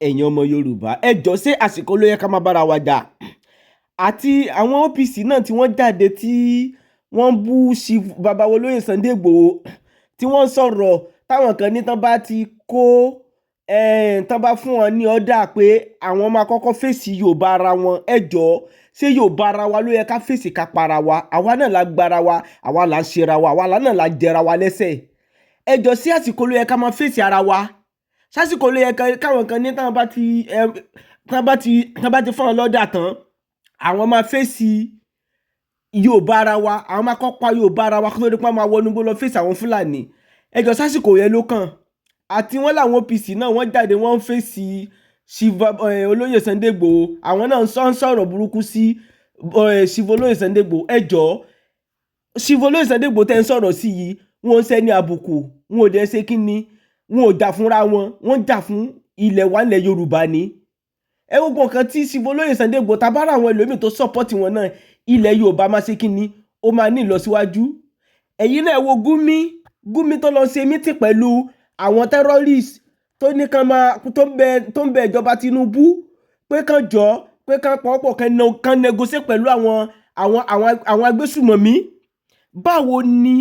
ẹ̀yin ọmọ Yorùbá ẹ jọ ṣé àsìkò ló yẹ ká máa bára wa jà àti àwọn OPC náà tí wọ́n jáde tí wọ́n bú bàbá wa olóyè Sunday Igboho tí wọ́n sọ̀rọ̀ táwọn kan ní tán bá ti kó tán bá fún wọn ní ọ̀dà pé àwọn máa kọ́kọ́ fèsì Yorùbá ara wọn ẹ jọ ṣé Yorùbá ara wa ló yẹ ká fèsì ká para wa àwa náà la gbára wa àwa là ń ṣera wa àwa náà la jẹra wa lẹ́sẹ̀ ẹ jọ sí àsìkò ló yẹ ká máa fèsì ara wa sásìkò ló yẹ káwọn kan ní tán bá ti fún wọn lọ́dà tán àwọn máa fèsì Yorùbá ara wa àwọn máa kọ́ pa Yorùbá ara wa kó tó di pé máa wọnú gbó lọ fèsì àwọn Fúlàní ẹ jọ sásìkò yẹn ló kàn àti wọn làwọn OPC náà wọ́n jáde wọ́n ń fèsì olóyè Sunday Igboho àwọn náà ń sọ̀rọ̀ burúkú sí olóyè Sunday Igboho ẹ jọ olóyè Sunday Igboho tẹ́ ń sọ̀rọ̀ sí yìí wọ́n ń sẹ́ni àbùkù wọn ò dẹ́ ṣe kí ni wọn ò jà fúnra wọn wọ́n jà fún ilẹ̀ wa ilẹ̀ Yorùbá ni ẹ gbogbo nǹkan tí olóyè Sunday Igboho tabára àwọn ẹlòmíì tó sọ́pọ́tì wọn náà ilẹ̀ Yorùbá máa ṣe kí ni ó máa ní ìlọsíwájú ẹ̀yin náà wo Gumi tó lọ ṣe mítì pẹ̀lú àwọn terrorist tó ní kan máa tó ń bẹ ìjọba Tinubu pé kan jọ pé kan pọ̀pọ̀ kan negotiate pẹ̀lú àwọn agbésùmọ̀mí báwo ni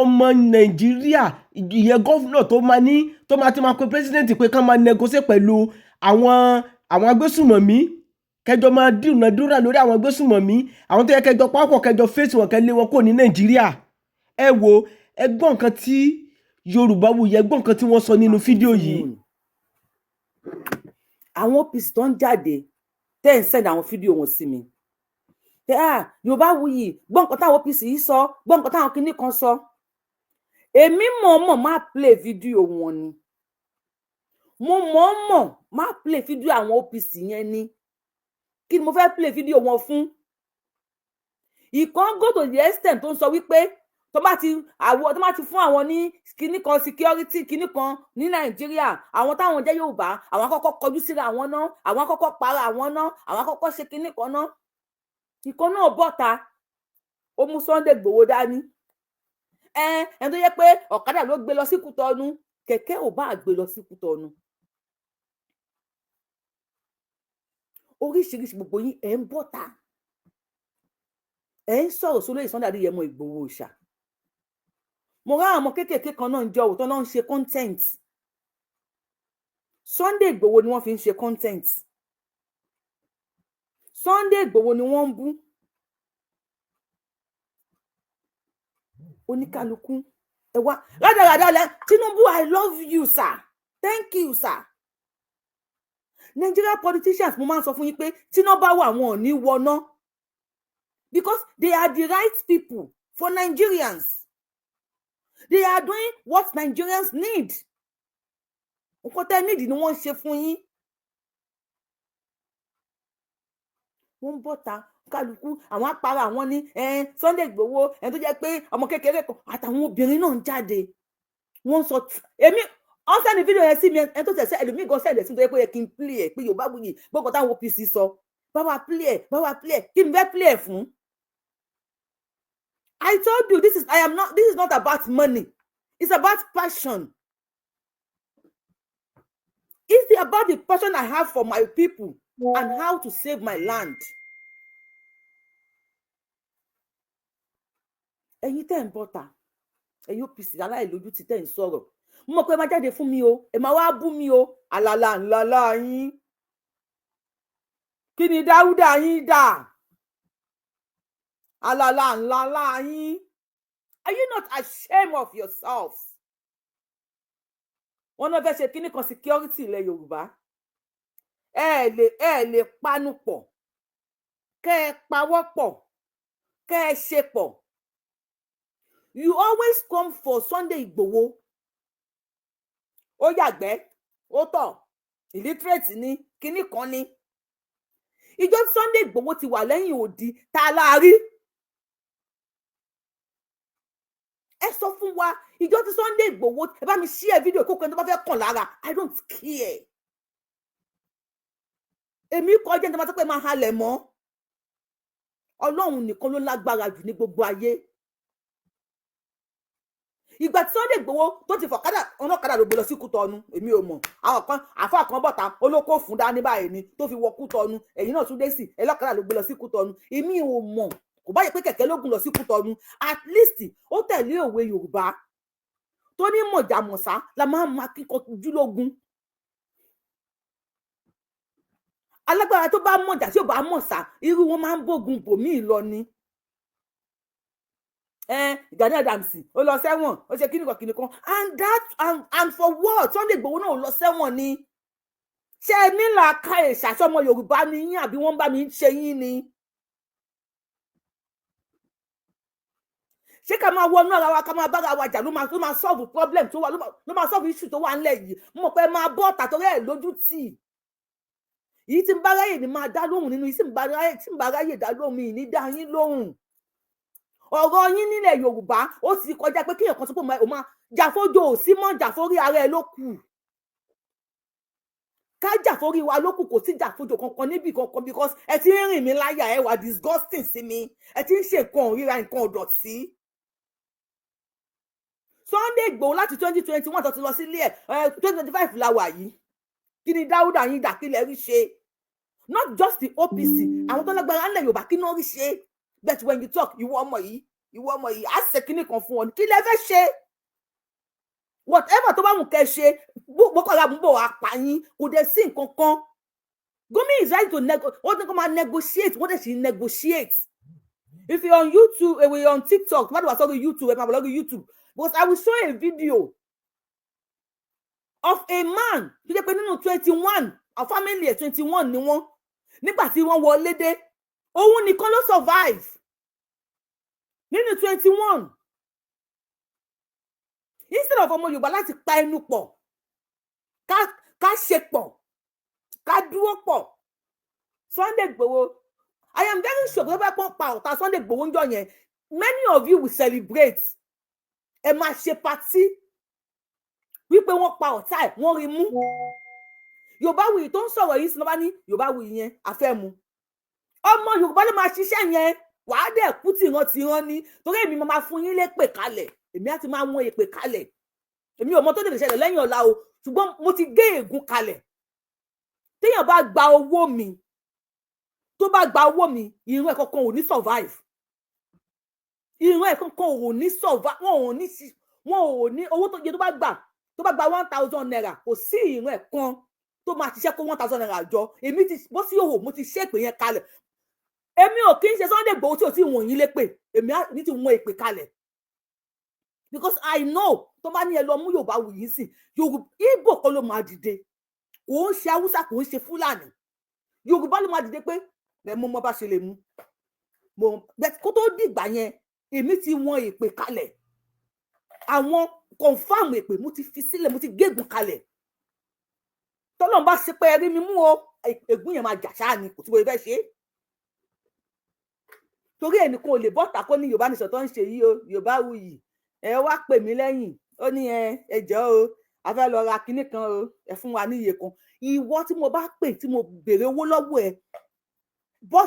ọmọ Nàìjíríà ìyẹn gọ́fúnà tó máa pe president pé kan máa negotiate pẹ̀lú àwọn agbésùmọ̀mí kẹjọ máa dúnàdúrà lórí àwọn agbésùmọ̀mí àwọn tó yẹ kẹjọ pọ̀pọ̀ kẹjọ fèsì wọn kẹlé wọn kò ní Nàìjíríà ẹ wo ẹgbọ́n nǹkan tí Yorùbá wù yẹ ẹgbọ́n nǹkan tí wọ́n sọ nínú fídíò yìí. àwọn OPC tó ń jáde tẹ́ ń send àwọn fídíò wọn sí mi Yorùbá wù yìí gbọ́n nǹkan táwọn OPC yìí sọ gbọ́n nǹkan táwọn kinní kan sọ èmi mọ̀ọ́mọ̀ máa play fídíò wọn ni mo mọ̀ọ́mọ̀ máa play fídíò àwọn OPC yẹn ni kí ni mo fẹ́ play fídíò wọn fún ìkan go to the extent tó ń sọ wípé tó bá ti fún àwọn ní kinní kan security kinní kan ní Nàìjíríà àwọn táwọn jẹ́ Yorùbá àwọn àkọ́kọ́ kọjú síra àwọn náà àwọn àkọ́kọ́ para àwọn náà àwọn àkọ́kọ́ ṣe kinní kan náà ìkan náà bọ́ta ó mú Sunday Igboho dání ẹni tó yẹ pé ọ̀kadà ló gbé lọ sí Kútọ́nù kẹ̀kẹ́ ò bá gbé lọ sí Kútọ́nù oríṣiríṣi gbogbo yín ẹ̀ ń bọ́ta ẹ̀ ń sọ̀rọ̀ sólóyè Sunday Adéyẹmọ Ìgbòho Òòṣà mo rá àwọn kéékèèké kan náà ń jọ òótọ́ náà ń ṣe content Sunday Igboho ni wọ́n fi ń ṣe content Sunday Igboho ni wọ́n ń bú oníkálukú ẹ wá rádaràdà lẹ Tinubu I love you sir thank you sir Nigeria politicians mo máa ń sọ fún yín pé Tinubu bá wà wọn ò ní wọná because they are the right people for Nigerians. They are doing what Nigerians need. Nǹkan tẹ́ need ni wọ́n ṣe fún yín. Wọ́n ń bọ́ta kálukú àwọn apara àwọn ní Sunday Igboho ẹni tó jẹ́ pé ọmọ kékeré kan àtàwọn obìnrin náà ń jáde. Wọ́n sọ èmi wọ́n sẹ́ni fídíò yẹn sí mi ẹni tó tẹ̀sẹ̀ ẹlòmíì gan sẹ́ni sí mi tó yẹ pé yẹ kí n play ẹ̀ pé Yorùbá wuyì gbọ́kàn táwọn OPC sọ. Báwa play ẹ̀ kí n fẹ́ play ẹ̀ fún. I told you this is not about money. It's about passion. It's about the passion I have for my people and how to save my land. Ẹ̀yin tẹ́ ń bọ́ta, ẹ̀yin OPC aláìlójú ti tẹ́ ń sọ̀rọ̀. Mo mọ̀ pé ẹ máa jáde fún mi o, ẹ máa wá bú mi o, àlàlà ńlá yín. Kí ni Dáúdà yín dà? Alala ńlá yín. Are you not ashamed of yourselves? Wọ́n náà fẹ́ ṣe kíní kan security ilẹ̀ Yorùbá. Ẹ lè panu pọ̀. Kẹ́ ẹ pawọ́ pọ̀. Kẹ́ ẹ ṣe pọ̀. You always come for Sunday Igboho. Ó yàgbẹ́, ó tọ̀, illiterate ni, kíní kan ni. Ìjọ Sunday Igboho ti wà lẹ́yìn odi tá la rí. Ẹ sọ fún wa ìjọ tí Sunday Igboho ẹ bá mi share video kókó ẹni tó bá fẹ́ kàn lára I don't care. Èmi kọjá ẹni tó bá sọ pé máa halẹ̀ mọ́. Ọlọ́run nìkan ló lágbára jù ní gbogbo ayé. ìgbà tí Sunday Igboho tó ti fọ̀kadà ọlọ́kadà ló gbé lọ sí Kútọ́nù èmi ò mọ̀ àwọn kan àfáà kan bọ̀ta olóko fún dání báyìí ni tó fi wọ Kútọ́nù ẹ̀yìn náà tún dé sí ẹlọ́kadà ló gbé lọ sí Kútọ́nù èmi ò mọ̀ kò bá yẹ pé kẹ̀kẹ́ ló gùn lọ sí Kútọ́nù at least ó tẹ̀lé òwe Yorùbá tó ní mọ̀jàmọ̀sá la máa ń ma kíkanjú lógun alágbára tó bá mọ̀jà tí ò bá mọ̀sá irú wọn máa ń bógun bòmíì lọ ni Gani Adams ó lọ sẹ́wọ̀n ó ṣe kíníkan and for what Sunday Igboho náà ó lọ sẹ́wọ̀n ni ṣé ẹ nílò aka ìṣàṣọmọ Yorùbá ni yín àbí wọ́n bá mi ń ṣe yín ni ṣé ká máa wọnú ara wa ká máa bára wa jà ló máa solve problem tó wà ló máa solve issue tó wà ńlẹ̀ yìí mo mọ̀ pé máa bọ́ tàtọ́rẹ́ ẹ̀ lójú tì yìí tí ń bá ráyè ni máa dá lóhùn nínú yìí tí ń bá ráyè dá lóhùn mi ní dá yín lóhùn ọ̀rọ̀ yín nílẹ̀ Yorùbá ó ti kọjá pé kéèyàn kan sọ pé ó máa jàfójò ò sí mọ́ jàfórí ara ẹ̀ ló kù ká jàfórí wa ló kù kò sí jàfójò kankan níbì kankan because ẹ ti ń rìn mí láyà ẹ wà disgusting sí mi ẹ ti ń ṣe nǹkan òríra nǹkan ọ̀dọ̀tí Sunday Igboho láti 2021 tó ti lọ sílé ẹ 2025 la wà yìí kí ni Dáúdà yín dà kí lẹ rí ṣe not just the OPC àwọn tó lágbára ńlẹ̀ Yorùbá kí náà rí ṣe but when you talk ìwọ ọmọ yìí á ṣe kíní kan fún ọ ní kí lẹ fẹ́ ṣe whatever tó bá mú kẹ́ ṣe Boko Haram bò wá pa yín kò dé sí nǹkan kan Gumi is right to wọ́n ní kó máa negotiate wọ́n dẹ̀ sì negotiate if you're on YouTube if you're on TikTok má dùn wá sórí YouTube ẹ máa bọ̀ lórí YouTube because I will show a video of a man tó jẹ́ pé nínú 21 our family 21 ni wọ́n nígbà tí wọ́n wọlé dé òun nìkan ló survive nínú 21 instead of ọmọ Yorùbá láti pa ẹnu pọ̀ ká ṣe pọ̀ ká dúró pọ̀ Sunday Igboho I am very sure pé pọ́n pa ọ̀tá Sunday Igboho ń jọ yẹn many of you will celebrate ẹ máa ṣe party wípé wọ́n pa ọ̀tá ẹ̀ wọ́n rí mú Yorùbáwùyí tó ń sọ̀rọ̀ yìí sí lọ́ba ní Yorùbáwùyí yẹn àfẹ́ mu ọmọ Yorùbá ló máa ṣiṣẹ́ yẹn wàá dẹ̀ kú tìran ní torí èmi máa fún yín lépè kalẹ̀ èmi á ti máa mú èpè kalẹ̀ èmi ò mọ tó lè ṣẹlẹ̀ lẹ́yìn ọ̀la o ṣùgbọ́n mo ti gé ègún kalẹ̀ téèyàn bá gba owó mi tó bá gba owó mi ìran ẹ̀ kankan ò ní survive ìran ẹ̀ kankan ò ní survive wọn ò ní owó tó yẹ tó bá gba 1,000 naira kò sí ìran ẹ̀ kan tó máa ṣiṣẹ́ kó 1,000 naira jọ èmi ti bọ́ sí òwò mo ti ṣe èpè yẹn kalẹ̀ èmi ò kí ń ṣe Sunday Igboho tí ò tí wọ̀n yín lépè èmi ní ti wọ̀n èpè kalẹ̀ because I know tó bá ní ẹ lọ mú Yorùbáwùyí sí Ìgbò kan ló máa dìde kò ń ṣe Haúsá kò ń ṣe Fúlàní Yorùbá ló máa dìde pé ẹ mú mọ́ bá ṣe lè mú kó tó dìgbà yẹn èmi ti wọ̀n èpè kalẹ̀ àwọn confam èpè mo ti fi sílẹ̀ mo ti gégùn kalẹ̀ tọ́lọ́n bá ṣe pé ẹrí mi mú o ègún yẹn máa jà ṣáà ni kò tí mo fẹ́ ṣe torí ẹnìkan ò lè bọ́ta kó ní Yorùbá nìṣọ̀ tó ń ṣe yìí o Yorùbáwùyí ẹ wá pè mí lẹ́yìn ó ní ẹjọ́ o a fẹ́ lọ ra kinní kan o ẹ fún wa ní iye kan ìwọ tí mo bá pè tí mo béèrè owó lọ́wọ́ ẹ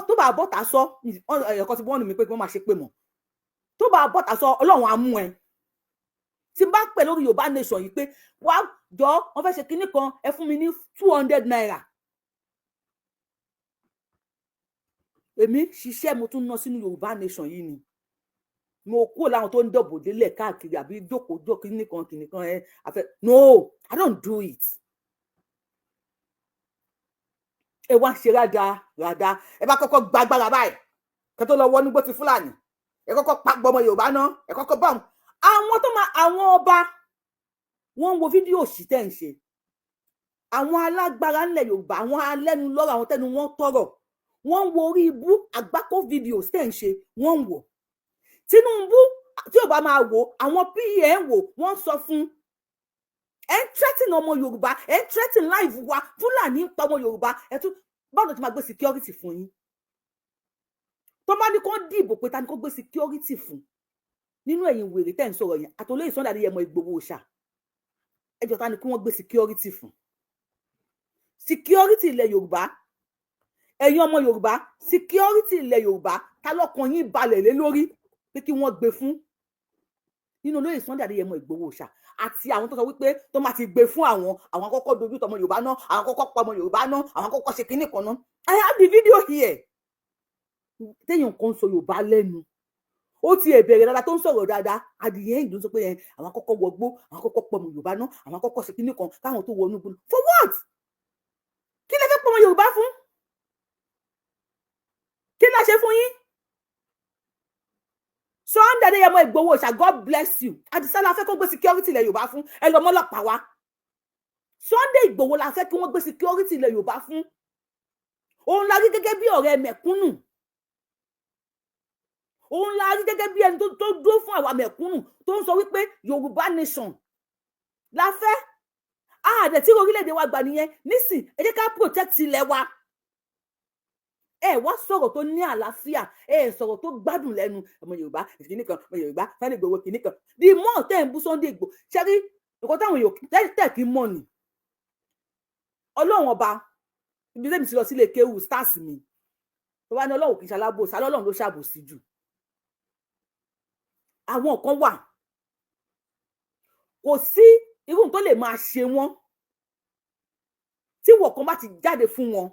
tó bá bọ́ta sọ ẹ̀kọ́ tí wọ́n nù mí pé kí wọ́n máa ṣe pé mọ̀ tó bá bọ́ta sọ Ọlọ́run á mú ẹ tí n bá pè lórí Yorùbá nation yìí pé wá jọ wọ́n fẹ́ ṣe kinní kan ẹ fún mi ní 200 naira èmi ṣiṣẹ́ mo tún ná sínú Yorùbá nation yìí ni mo kúrò láwọn tó ń dọ̀bò délẹ̀ káàkiri àbí jókòó kinní kan ẹ àfẹ no I don't do it ẹ wá ṣe rádá ẹ bá kọ́kọ́ gbàgbára báyìí kẹ́ tó lọ wọ nígbó ti Fúlàní ẹ kọ́kọ́ pa gbọmọ Yorùbá náà ẹ kọ́kọ́ bá wọn àwọn ọba wọ́n ń wo fídíò sí tẹ́ ń ṣe àwọn alágbára ńlẹ̀ Yorùbá àwọn alẹ́nu lọ́rọ̀ àwọn tẹ́nu wọn tọrọ wọ́n ń wo orí ibú àgbákò fídíò tẹ́ ń ṣe wọ́n ń wò Tinubu tí ò bá máa wò àwọn pa ń wò wọ́n sọ fún ẹ ń threaten ọmọ Yorùbá ẹ ń threaten life wa Fúlàní ń pa ọmọ Yorùbá ẹ tún báwo ti máa gbé security fún yín tó bá ní kó dìbò pé ta ni kó gbé security fún nínú ẹ̀yin wèrè tẹ́ ń sọ̀rọ̀ yẹn àtòlóyè Sunday Adéyẹmọ Ìgbòho ṣá ẹjọ́ ta ni kí wọ́n gbé security fún security ilẹ̀ Yorùbá ẹ̀yin ọmọ Yorùbá security ilẹ̀ Yorùbá ta lọ́kàn yín balẹ̀ lé lórí pé kí wọ́n gbé fún nínú olóyè Sunday Adéyẹmọ Ìgbòho Òòṣà àti àwọn tó sọ wípé tó máa ti gbé fún àwọn àkọ́kọ́ dojú tọmọ Yorùbá náà, àwọn àkọ́kọ́ pa ọmọ Yorùbá náà, àwọn àkọ́kọ́ ṣe kinní kan náà. I have the video here. Téèyàn kan sọ Yorùbá lẹ́nu, ó ti bẹ̀rẹ̀ dáadáa tó ń sọ̀rọ̀ dáadáa, adìyẹ ìlú sọ pé àwọn àkọ́kọ́ wọgbó, àwọn àkọ́kọ́ pa ọmọ Yorùbá náà, àwọn àkọ́kọ́ ṣe kinní kan káwọn tó wọnú gbó. For what? Kí lẹ fẹ́ pa ọmọ Yorùbá fún? Kí la ṣe fún yín? Sunday Adéyẹmọ Ìgbòho Òòṣà, God bless you. Àdìsá la fẹ́ kó gbé security ilẹ̀ Yorùbá fún, ẹ lọ mọ́lọ́pàá wá. Sunday Ìgbòho la fẹ́ kí wọ́n gbé security ilẹ̀ Yorùbá fún. Òun la rí gẹ́gẹ́ bí ọ̀rẹ́ mẹ̀kúnnù. Òun la rí gẹ́gẹ́ bí ẹni tó dúró fún àwa mẹ̀kúnnù tó ń sọ wípé Yorùbá nation la fẹ́. Àdẹ̀ tí orílẹ̀-èdè wa gbà nìyẹn. Nísìn, ẹ jẹ́ ká protect ilẹ̀ wa. Ẹ wá sọ̀rọ̀ tó ní àlàáfíà, ẹ sọ̀rọ̀ tó gbádùn lẹ́nu ọmọ Yorùbá kìíní kan, ọmọ Yorùbá Sunday Igboho kìíní kan. The more tẹ́ ń bú Sunday Igboho, ṣe rí nǹkan táwọn èèyàn tẹ̀ kí mọ̀ ni. Ọlọ́run ọba, ibi tẹ́mi ti lọ sílé kéwù stars mi, tó bá ní Ọlọ́run kì í ṣalábòsí, Ọlọ́run ló ṣàbòsí jù. Àwọn kan wà, kò sí irú tó lè máa ṣe wọ́n tí wọ̀ kan bá ti jáde fún wọn.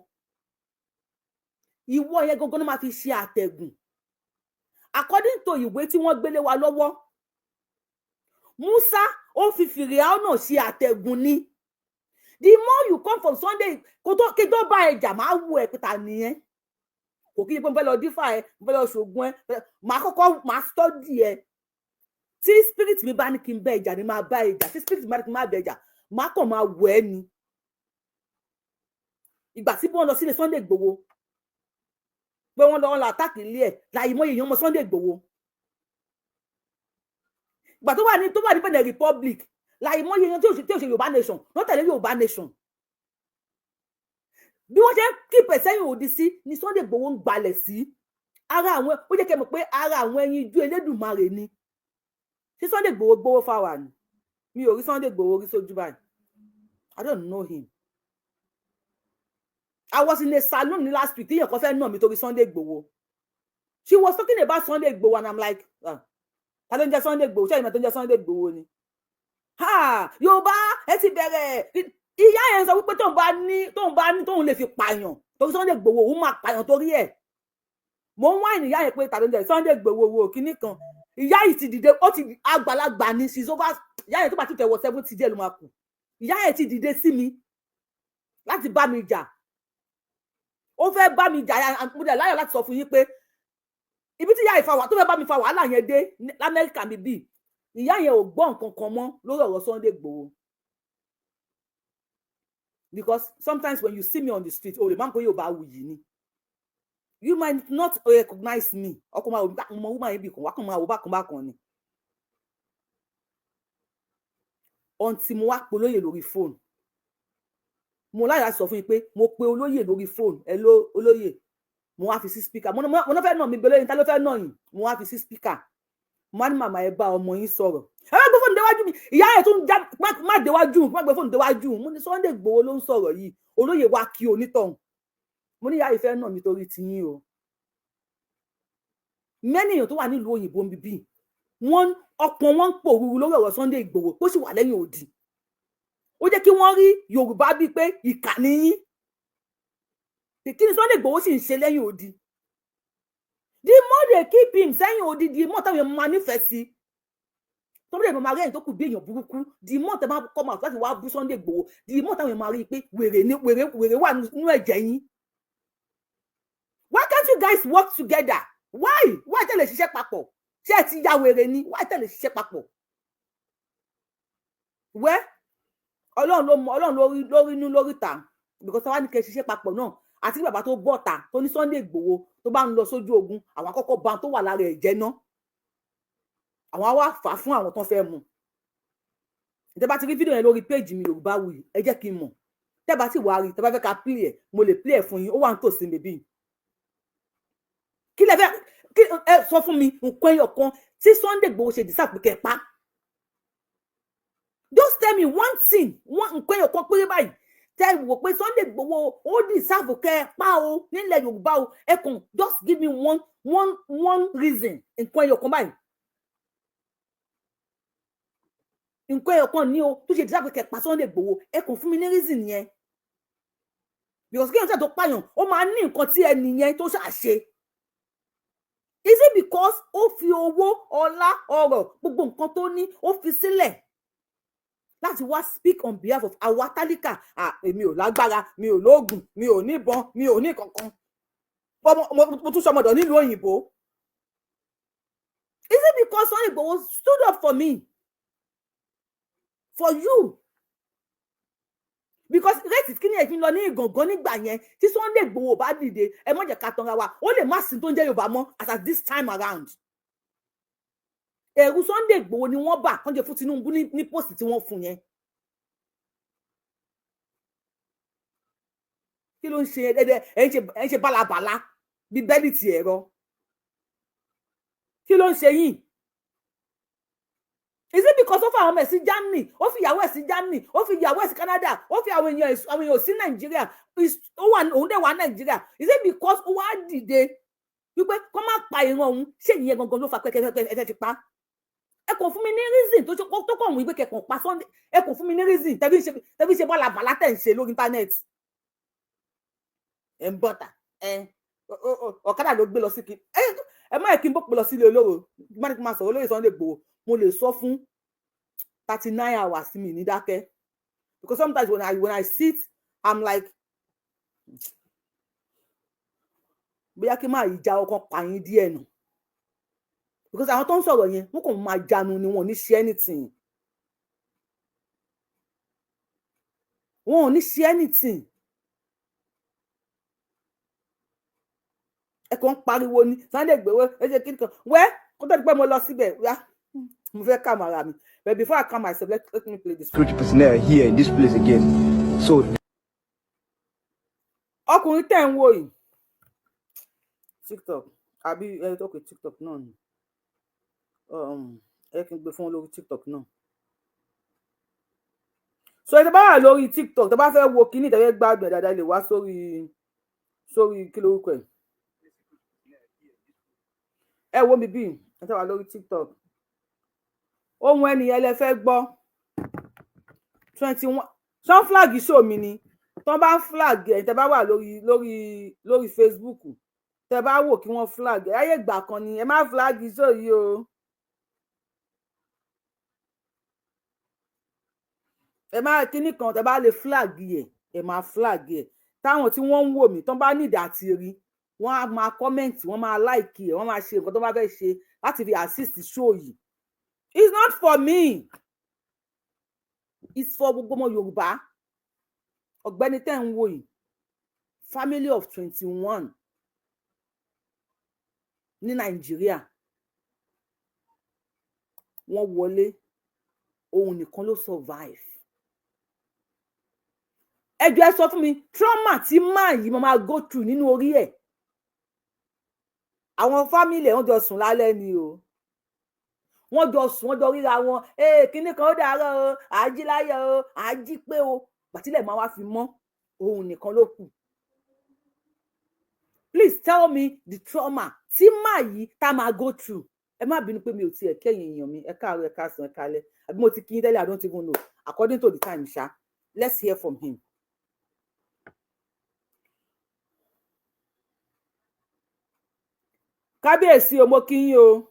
Ìwọ yẹn gangan ló máa fi ṣe àtẹ̀gùn. According to ìwé tí wọ́n gbélé wa lọ́wọ́, Musa ó fi Fìràánà ṣe àtẹ̀gùn ni. The more you come from Sunday, kí tó bá ẹjà máa wù ẹ pé ta nìyẹn. Kò kí ni pé mo fẹ́ lọ dífà ẹ, mo fẹ́ lọ ṣògùn ẹ, máa study ẹ. Tí spirit mi bá ní kí n bá ẹjà ni máa bá ẹjà. Tí spirit mi bá ní kí n má bá ẹjà, máa kàn máa wù ẹ ni. Ìgbà tí wọ́n lọ sílé Sunday Igboho, pé wọ́n lọ àtàkì ilé ẹ̀ láì mọ èèyàn ọmọ Sunday Igboho. Ìgbà tó wà ní Benin Republic láì mọ èèyàn tí ò ṣe Yorùbá nation ló tẹ̀lé Yorùbá nation. Bí wọ́n ṣe ń kípẹ̀ sẹ́yìn òdì sí ni Sunday Igboho ń gbalẹ̀ sí. Ara àwọn, ó jẹ́ kẹ́ mọ̀ pé ara àwọn ẹyin ijú Elédùmarè ni. Ṣé Sunday Igboho gbowó fáwa ni? Mi ò rí Sunday Igboho rí sójú báyìí. I don't know him. I was in a salon last week. Tíyẹn kan fẹ́ nà mí torí Sunday Igboho. She was talking about Sunday Igboho and I'm like, ta ló ń jẹ́ Sunday Igboho? Ṣé ìmọ̀ tó ń jẹ́ Sunday Igboho ni? Yorùbá ẹ ti bẹ̀rẹ̀. Ìyá yẹn sọ wípé tóun lè fi pààyàn torí Sunday Igboho, òun máa pààyàn torí ẹ̀. Mo ń wá ìyá yẹn pé ta ló ń jẹ́ Sunday Igboho wo kíní kan. Ìyá yìí ti dìde, ó ti àgbàlagbà ni, she's over. Ìyá yẹn tó bá ti tẹ̀wọ̀ 70 díẹ̀ ló máa kù. Ìyá yẹn ti dìde sí mi láti bá mi jà. Ó fẹ́ bá mi jà, mo dẹ̀ láyọ̀ láti sọ fún yín pé ibi tí ìyá ìfà wà tó fẹ́ bá mi fa wàhálà yẹn dé l'Amẹ́ríkà mi bí, ìyá yẹn ò gbọ́ nǹkan kan mọ́ lórí ọ̀rọ̀ Sunday Igboho. Because sometimes when you see me on the street, oh, the man go Yorùbá wuyì ni. You might not recognize me. Ọkọ máa wò mo woman yìí bí kan, wá kàn máa wò bákan ni. Until mo wá polóyè lórí fóònù. Mo láyà sọ fún yín pé mo pe olóyè lórí fóònù. Hello olóyè. Mo wá fi sí speaker. Mo no fẹ́ nà mí gbélé yín, ta ló fẹ́ nà yín? Mo wá fi sí speaker. Mo ní màmá ẹ bá ọmọ yín sọ̀rọ̀. Ẹ má gbé fóònù déwájú mi. Ìyá ẹ̀ tún já má déwájú, má gbé fóònù déwájú. Mo ní Sunday Igboho ló ń sọ̀rọ̀ yìí. Olóyè wá kí onítọ̀hún. Mo ní ìyá ìfẹ́ náà mi torí ti yín o. Many èèyàn tó wà nílùú òyìnbó ń bíbí. Ọkàn wọn ń pòrúurú lórí ọ̀rọ̀ Sunday Igboho tó sì wà lẹ́yìn odi. Ó jẹ́ kí wọ́n rí Yorùbá bíi pé ìkà ni yín. Kí ni Sunday Igboho sì ń ṣe lẹ́yìn odi? The more they keep him sẹ́yìn odi, the more táwọn èèyàn máa nífẹ̀ẹ́ sí. Sunday Igboho máa rí ẹ̀yìn tó kù bí èèyàn burúkú. The more tẹ́ máa come out láti wá bú Sunday Igboho, the more táwọn èèyàn máa rí pé wèrè wà nínú ẹ̀jẹ̀ yín. Why can't you guys work together? Why tẹ́ lè ṣiṣẹ́ papọ̀? Ṣé ẹ ti ya wèrè ni? Why tẹ́ lè ṣiṣẹ́ papọ̀? Wẹ́ Ọlọ́run lórí inú lórí ta, because táwa ní kẹ́ ṣiṣẹ́ papọ̀ náà. Àti bàbá tó bọ́ta tó ní Sunday Igboho tó bá ń lọ sójú ogun, àwọn àkọ́kọ́ bá tó wà lára ẹ̀jẹ̀ náà. Àwọn wá fà fún àwọn tó fẹ́ mú. Tẹ́ bá ti rí fídíò yẹn lórí page mi Yorùbáwùyí, ẹ jẹ́ kí n mọ̀. Tẹ́ bá ti wá rí, tẹ́ bá fẹ́ ká play ẹ̀, mo lè play ẹ̀ fún yín. Ó wà nítòsí bèbí. Kí lẹ fẹ́ sọ fún mi nǹkan ẹyọ kan tí Sunday Igboho ṣe deserve pé kẹ́ pa. Just tell me one thing, nǹkan ẹyọ kan péré báyìí. Tẹ́ wò pé Sunday Igboho ó deserve kẹ́ pa o nílẹ̀ Yorùbá o. Ẹ kàn just give me one reason nǹkan ẹyọ kan báyìí. nǹkan ẹ̀kan ní o tó ṣe dídá pé kẹpa Sunday Igboho ẹ kàn fún mi ní reason yẹn because kí èèyàn tó pààyàn ó máa ní nǹkan tí ẹni yẹn tó ṣàṣe is it because ó fi owó ọlá ọrọ̀ gbogbo nǹkan tó ní ó fi sílẹ̀ láti wá speak on behalf of àwa tálíkà èmi ò lágbára mi ò lóògùn mi ò níbọn mi ò ní kankan mo tún sọmọdọ̀ nílùú òyìnbó. Is it because Sunday Igboho stood up for me? For you? Because rate kí ni ẹ fi lọ ní ìgangan nígbà yẹn tí Sunday Igboho bá dìde ẹ má jẹ́ ká tanra wa ó lè má sí tó ń jẹ́ Yorùbá mọ́ as at this time around. Ẹ̀rù Sunday Igboho ni wọ́n bà kán jẹ́ fún Tinubu ní post tí wọ́n fún yẹn. Kí ló ń ṣe ẹ ń ṣe bálabàla bí bẹ́ẹ̀lì ti ẹ̀rọ? Kí ló ń ṣe yín? Is it because ó fi àwọn ọmọ ẹ̀ sí Germany ó fi ìyàwó ẹ̀ sí Germany ó fi ìyàwó ẹ̀ sí Canada ó fi àwọn èèyàn sí Nàìjíríà òun dẹ̀ wà Nàìjíríà? Is it because ó wá dìde wípé kó má pa ìran òun ṣé ìyẹn gangan ló fa pẹ́kẹ́pẹ́ ẹ ti pa? Ẹ kò fún mi ní reason tó kàn wí pé kẹ̀kàn pa Sunday ẹ kò fún mi ní reason tẹ́bí ṣe bálabàlá tẹ̀ ń ṣe lórí internet. Ẹ ń bọ́tà ọ̀kadà ló gbé lọ sí kí ẹ má yẹ kí n bó pe lọ sílé olóró má ní kí n máa sọ̀rọ̀ olóyè Sunday Igboho mo lè sọ fún 39 hours mi ní dákẹ́ because sometimes when I sit I'm like bóyá kí n máa ìjà ọkàn pààyàn díẹ̀ nù because àwọn tó ń sọ̀rọ̀ yẹn wọ́n kàn máa jánu ni wọn ò ní ṣe anything ẹ kàn ń pariwo ní Sunday Igboho ẹ ṣe kí nìkan wẹ́ kó tó di pé mo lọ síbẹ̀ wá mo fẹ́ calm ara mi but before I calm myself let me play this. Security personnel here in this place again so. ọkùnrin tẹ̀ ń wò yìí TikTok àbí okay TikTok náà ni ẹ kí n gbé fún wọn lórí TikTok náà so ẹ bá wà lórí TikTok tẹ bá fẹ́ wo kíní tẹ fẹ́ gbádùn ẹ dáadáa lè wá sórí kí lórúkọ ẹ wo mi bí ẹ tẹ wà lórí TikTok ohun ẹnìyẹn lẹ fẹ́ gbọ́ 21 ṣán flag show mi ni tán bá ń flag ẹ tẹ bá wà lórí Facebook tẹ bá wò kí wọ́n flag ẹ ayé ìgbà kan ni ẹ má flag show yìí o ẹ má kíní kan tẹ bá lè flag ẹ má flag ẹ táwọn tí wọ́n ń wò mí tán bá nídìí àti rí wọ́n á máa comment wọ́n máa like ẹ wọ́n máa ṣe nǹkan tó bá fẹ́ ṣe láti fi assist show yìí. It's not for me. It's for gbogbo ọmọ Yorùbá. Ọ̀gbẹ́ni tẹ́ ń wò yìí. Family of 21 ní Nàìjíríà. Wọ́n wọlé. Òun nìkan ló survive. Ẹ jọ̀ọ́ ẹ sọ fún mi, trauma tí máa yìí mo máa go through nínú orí ẹ̀. Àwọn family wọ́n jọ sùn lálẹ́ ni o. Wọ́n jọ ríra wọn kíní kan ó dàárọ̀ o àájí láyọ̀ o àájí pé o bàtílẹ̀ máa wá fi mọ́ òun nìkan ló kù. Please tell me the trauma tí màá yìí tá máa go through. Ẹ má bínú pé mi ò tiẹ̀ kẹ́yìn èèyàn mi ẹ káàárọ̀ ẹ káàsán ẹ kálẹ́ àbí mo ti kí yín tẹ́lẹ̀ I don't even know according to the time ṣá. Let's hear from him. Kábíyèsí o mo kí yín o.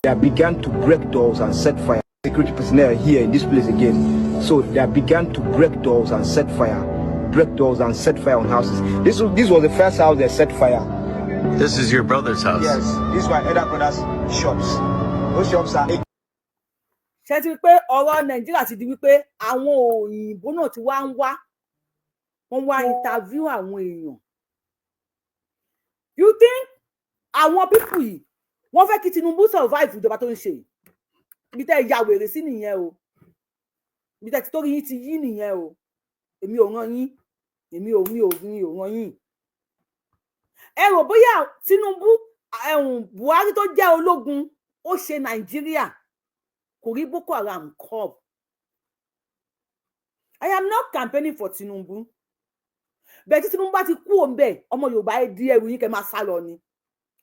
They began to break doors and set fire. Security personnel here in this place again. So they began to break doors and set fire. Break doors and set fire on houses. This was the first house they set fire. This is your brother's house? Yes. This is my elder brother's shops. Those shops are... Ṣé ti rí pé ọ̀rọ̀ Nàìjíríà ti di wípé àwọn òyìnbó náà ti wá ń wá. Wọ́n wá interview àwọn èèyàn. You think àwọn people yìí wọ́n fẹ́ kí Tinubu survive ìjọba tó ń ṣe ibi tẹ́ ya wèrè sí nìyẹn o ibi tẹ́ títorí yín ti yí nìyẹn o èmi ò ràn yín èmi ò ràn yín. Ẹ rò bóyá Tinubu Buhari tó jẹ́ ológun ó ṣe Nàìjíríà kò rí Boko Haram curb. I am not campaigning for Tinubu bẹ́ẹ̀ tí Tinubu bá ti kú òǹbẹ̀ ọmọ Yorùbá ẹ di ẹrù yín kẹ́ máa sá lọ ni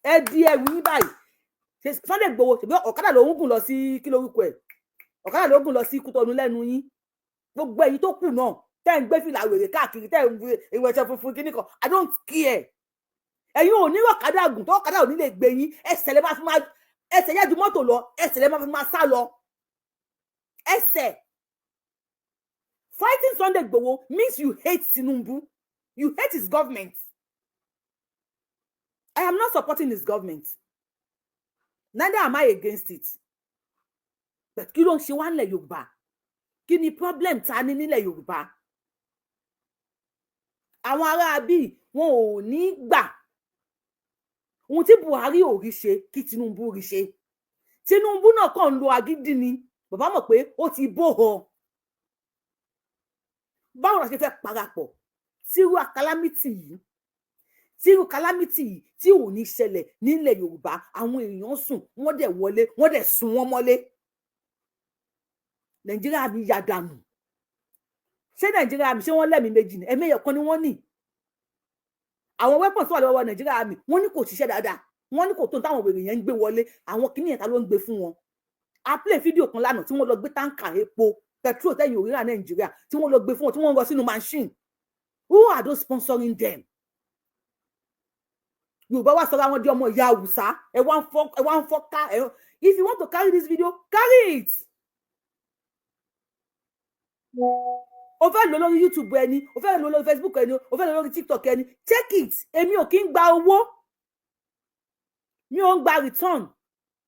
ẹ di ẹrù yín báyìí. Sunday Igboho ṣebí ọ̀kadà ló ń gùn lọ sí kí lórúkọ ẹ̀ ọ̀kadà ló gùn lọ sí Kútọ̀nù lẹ́nu yín gbogbo ẹ̀yin tó kù náà tẹ́ ń gbé fìlà wèrè káàkiri tẹ́ ń ìwé ẹ̀ṣẹ̀ funfun kíní kan I don't care ẹ̀yin ò ní ọ̀kadà gùn tó ọ̀kadà ò ní lè gbé yín ẹsẹ̀ lè máa fi máa ẹsẹ̀ yá ju mọ́tò lọ ẹsẹ̀ lè máa fi máa sá lọ ẹsẹ̀. Fighting Sunday Igboho means you hate Tinubu. You hate his government. I am not supporting his government. Neither am I against it. But kí ló ń ṣe wá nílẹ̀ Yorùbá? Kí ni problem ta ní nílẹ̀ Yorùbá? Àwọn ará bí wọn ò ní gbà. Ohun tí Buhari ò rí ṣe kí Tinubu rí ṣe. Tinubu náà kàn ń lo agídí ni. Bàbá mọ̀ pé ó ti bóhọ. Báwo la ṣe fẹ́ parapọ̀ tírú calamity yìí tí ò ní ṣẹlẹ̀ nílẹ̀ Yorùbá àwọn èèyàn sùn wọ́n dẹ̀ wọlé wọ́n dẹ̀ sùn wọ́n mọ́lé. Nàìjíríà mi ya dànù. Ṣé Nàìjíríà mi ṣé wọ́n lẹ́mìí méjì ni ẹ̀mí ẹ̀yọ̀kan ni wọ́n ní. Àwọn weapons wà lọ́wọ́ Nàìjíríà mi wọ́n ní kò ṣiṣẹ́ dáadáa wọ́n ní kò tó táwọn wèrè yẹn ń gbé wọlé àwọn kìíní yẹn ta ló ń gbé fún wọn. A play fídíò kan lánàá tí wọ́n lọ gbé táǹkà epo petrol tẹ́yìn òrìrà Nàìjíríà tí wọ́n lọ gbé fún wọn tí wọ́n rọ sínú machine. Who are those sponsoring them? Yorùbá wá sọ̀rọ̀ àwọn di ọmọ ìyá Hausa ẹ wá ń fọ́ ká if you want to carry this video carry it. O fẹ́ lò lórí YouTube ẹni o fẹ́ lò lórí Facebook ẹni o fẹ́ lò lórí TikTok ẹni check it. Èmi ò kí ń gba owó mi ò ń gba return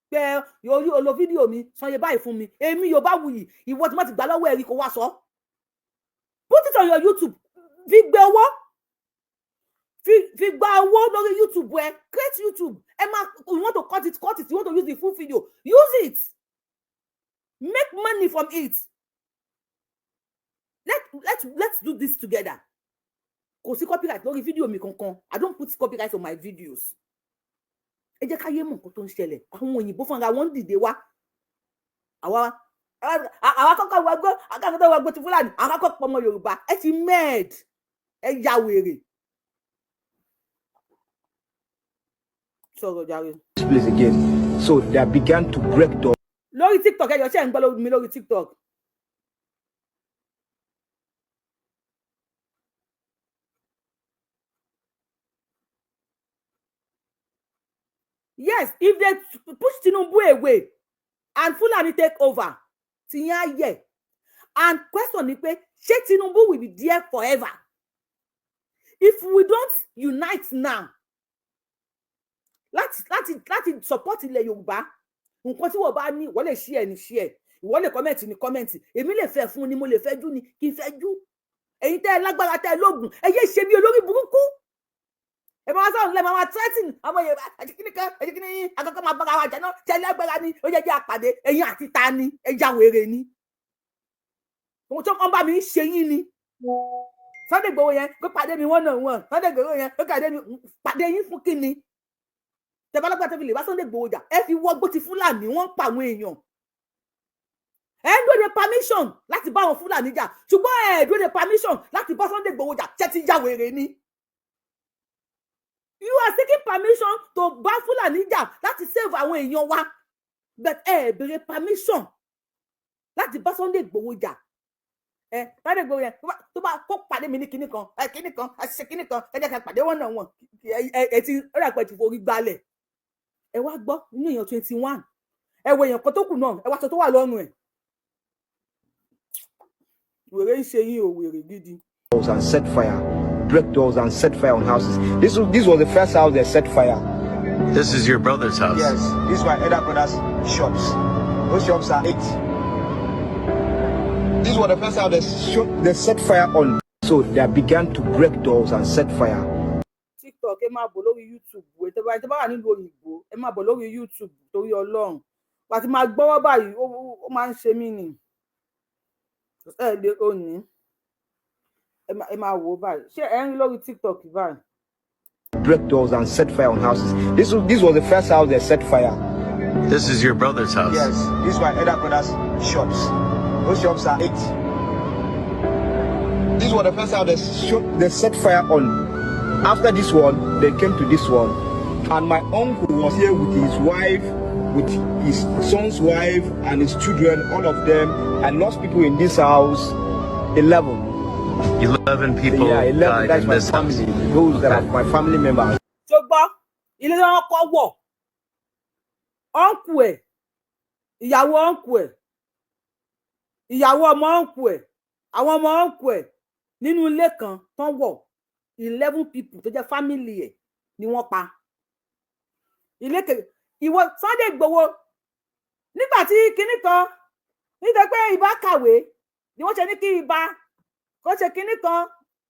pé orí olo fídíò mi sanye báyìí fún mi èmi Yorùbáwùyí ìwọ tí wọ́n ti gbà lọ́wọ́ ẹ̀rí kó wá sọ. Put it on your YouTube fi gbé owó fi gba owó lórí YouTube ẹ create YouTube ẹ máa you want to cut it you want to use the full video use it make money from it. Let's do this together. Kò sí copyright lórí fídíò mi kankan. I don't put copyright on my videos. Ẹ jẹ́ ká yé mọ̀ nǹkan tó ń ṣẹlẹ̀. Àwọn òyìnbó fúnra wọn dìde wá. Àwa kọ́kọ́ wa gbọ́ akẹ́kọ̀ọ́ wa gbọ́ ti Fúlàní àwọn akẹ́kọ̀ọ́ pọ̀ ọmọ Yorùbá ẹ ti mad ẹ ya wèrè. Sọ̀rọ̀ jàre. This place again. So they began to break doors. Lórí TikTok ẹ jọ ṣe ń gbọ́ mi lórí TikTok. Yes, if they push Tinubu away and Fulani take over, tiyan and question ni pé ṣé Tinubu will be there forever? If we don't unite now, láti support ilẹ̀ Yorùbá, nǹkan tí wọ́n bá ní wọ́n lè share ni share, wọ́n lè comment ni comment, èmi lè fẹ́ fún ni mo lè fẹ́ jú ni kí n fẹ́ jú. Ẹ̀yin tẹ́ lágbára tẹ́ lógun, ẹ yé ṣe bí olórí burúkú. Ẹ máa sọ lẹ máa threaten ọmọ Yorùbá àjẹkíní yín àkọ́kọ́ máa bára wa jà náà tẹ́lẹ̀ agbára ni ó yẹ jẹ́ àpàdé ẹ̀yin àti ta ni ẹja wèrè ni. Ohun tó kàn bá mi ṣe yín ni. Sunday Igboho yẹn kó pàdé mi one-on-one Sunday Igboho yẹn kó pàdé yín fún kíni. Tẹ̀bálọ́gbà tẹ́bi lè bá Sunday Igboho jà ẹ fi wọ́gbó ti Fúlàní wọ́n ń pa àwọn èèyàn. Ẹ ń dúró de permission láti bá àwọn Fúlàní jà ṣùgbọ́n ẹ dúró de permission láti bá Sunday Igboho jà ṣẹ́ ti já wèrè ni. You are seeking permission to bá Fulani jà láti save àwọn èèyàn wa but béèrè permission láti bá Sunday Igboho jà. Sunday Igboho yẹn tó bá kó pàdé mi ní kinní kan ṣe kinní kan ẹ jẹ́ ká pàdé wọn náà wọn ẹ ti ọ̀rẹ́ àpẹ ti forí gbalẹ̀. Ẹ wá gbọ́ inú èèyàn 21 ẹ wo èèyàn kan tó kù náà ẹ wá sọ tó wà lọ́rùn ẹ̀. Wèrè ń ṣe yín o wèrè gidi. And set fire, break doors and set fire on houses. This was the first house they set fire. This is your brother's house. Yes, this is my elder brother's shops. Those shops are 8. This was the first house they set fire on. So they began to break doors and set fire. TikTok ẹ máa bọ̀ lórí YouTube wo tẹ́ bá wà nílùú òyìnbó ẹ máa bọ̀ lórí YouTube torí Ọlọ́run pàtí máa gbọ́wọ́ báyìí ó máa ń ṣe mí ni ẹ lè òní ẹ máa wò báyìí ṣé ẹ ń rí lórí TikTok báyìí. Break doors and set fire on houses. This was the first house they set fire. This is your brother's house. Yes, this is my elder brother's shops. Those shops are 8. This was the first house they set fire on. After this one, they came to this one. And my uncle was here with his wife with his son's wife and his children, all of them. I lost people in this house, 11. 11 people Yeah, 11, died that's in my this house. family. Those that are my family members. tó gbọ́ ilé wọn kọ́ wọ̀ ọ̀nkù ẹ̀ ìyàwó ọ̀nkù ẹ̀ ìyàwó ọmọ ọ̀nkù ẹ̀ àwọn ọmọ ọ̀nkù ẹ̀ nínú ilé kan tán wọ̀ 11 people tó jẹ́ family ẹ̀ ni wọ́n pa ilé ìwọ Sunday Igboho nígbà tí kinní kan nítorí pé Ìbà kàwé ni wọ́n ṣe ní kí Ìbà kó ṣe kinní kan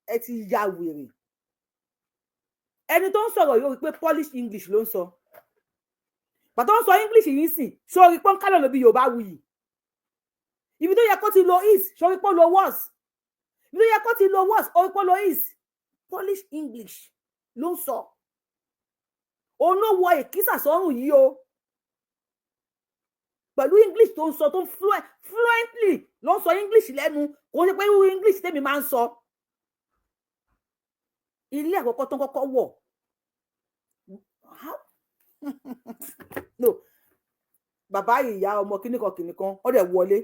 ẹ ti ya wèrè ẹni tó ń sọ̀rọ̀ yóò rí pé Polish English ló ń sọ pàtó ń sọ English yìí sìn sórí pọ́n kálọ̀ lóbi Yorùbá wuyì ibi tó yẹ kó ti lo is sórí pọ́n lo was ibi tó yẹ kó ti lo was orí pọ́n lo is Polish English ló ń sọ òun ló wọ èkísà sọ́rùn yìí o pẹ̀lú English tó ń sọ tó fluently ló ń sọ English lẹ́nu kò ń ṣe pé irú English tèmi máa ń sọ ilé àkọ́kọ́ tó ń kọ́kọ́ wọ̀ no bàbá ìyá ọmọ kìnìkan ó dẹ̀ wọlé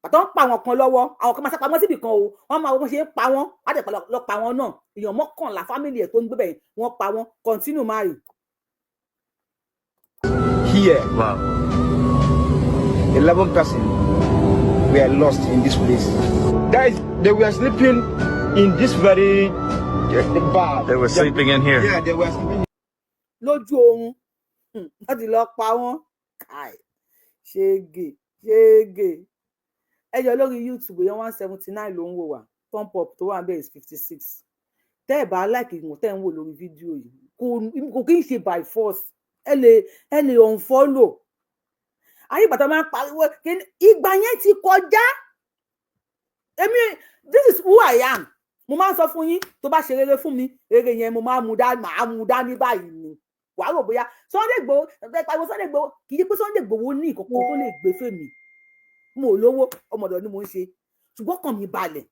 àtọ́ ń pa àwọn kan lọ́wọ́ àwọn kan máa sápamọ́ síbì kan o wọ́n máa wọ́n ṣe ń pa wọ́n á dẹ̀ lọ pa wọ́n náà èèyàn mọ́kànlá fámìlì ẹ̀ tó ń gbé bẹ̀yìn wọ́n pa wọ́n continue marry. Here, Wow. 11 persons were lost in this place. Guys, they were sleeping in this very bar. They were sleeping in here. Yeah, they were sleeping. Lójú oorun wọ́n ti lọ pa wọ́n káì ṣége ẹjọ́ lórí YouTube yẹn 179 ló ń wò wá thumb up tó wà ń bẹ̀ is 56 tẹ́ ẹ̀ bá láìkì ìwọ̀n tẹ́ ẹ̀ ń wò lórí fídíò yìí kò kí ń ṣe by force ẹ lè unfollow ayé ìgbà tó máa ń pariwo ìgbà yẹn ti kọjá èmi this is who I am mo máa ń sọ fún yín tó bá ṣe rere fún mi rere yẹn mo máa mú dání báyìí ni wàá rò bóyá Sunday Igboho pariwo Sunday Igboho kì í ṣe pé Sunday Igboho ní ìkọ̀kọ̀ tó lè gbé fèmí mo ò lówó ọmọdọ̀ ni mo ń ṣe ṣùgbọ́n kàn mí balẹ̀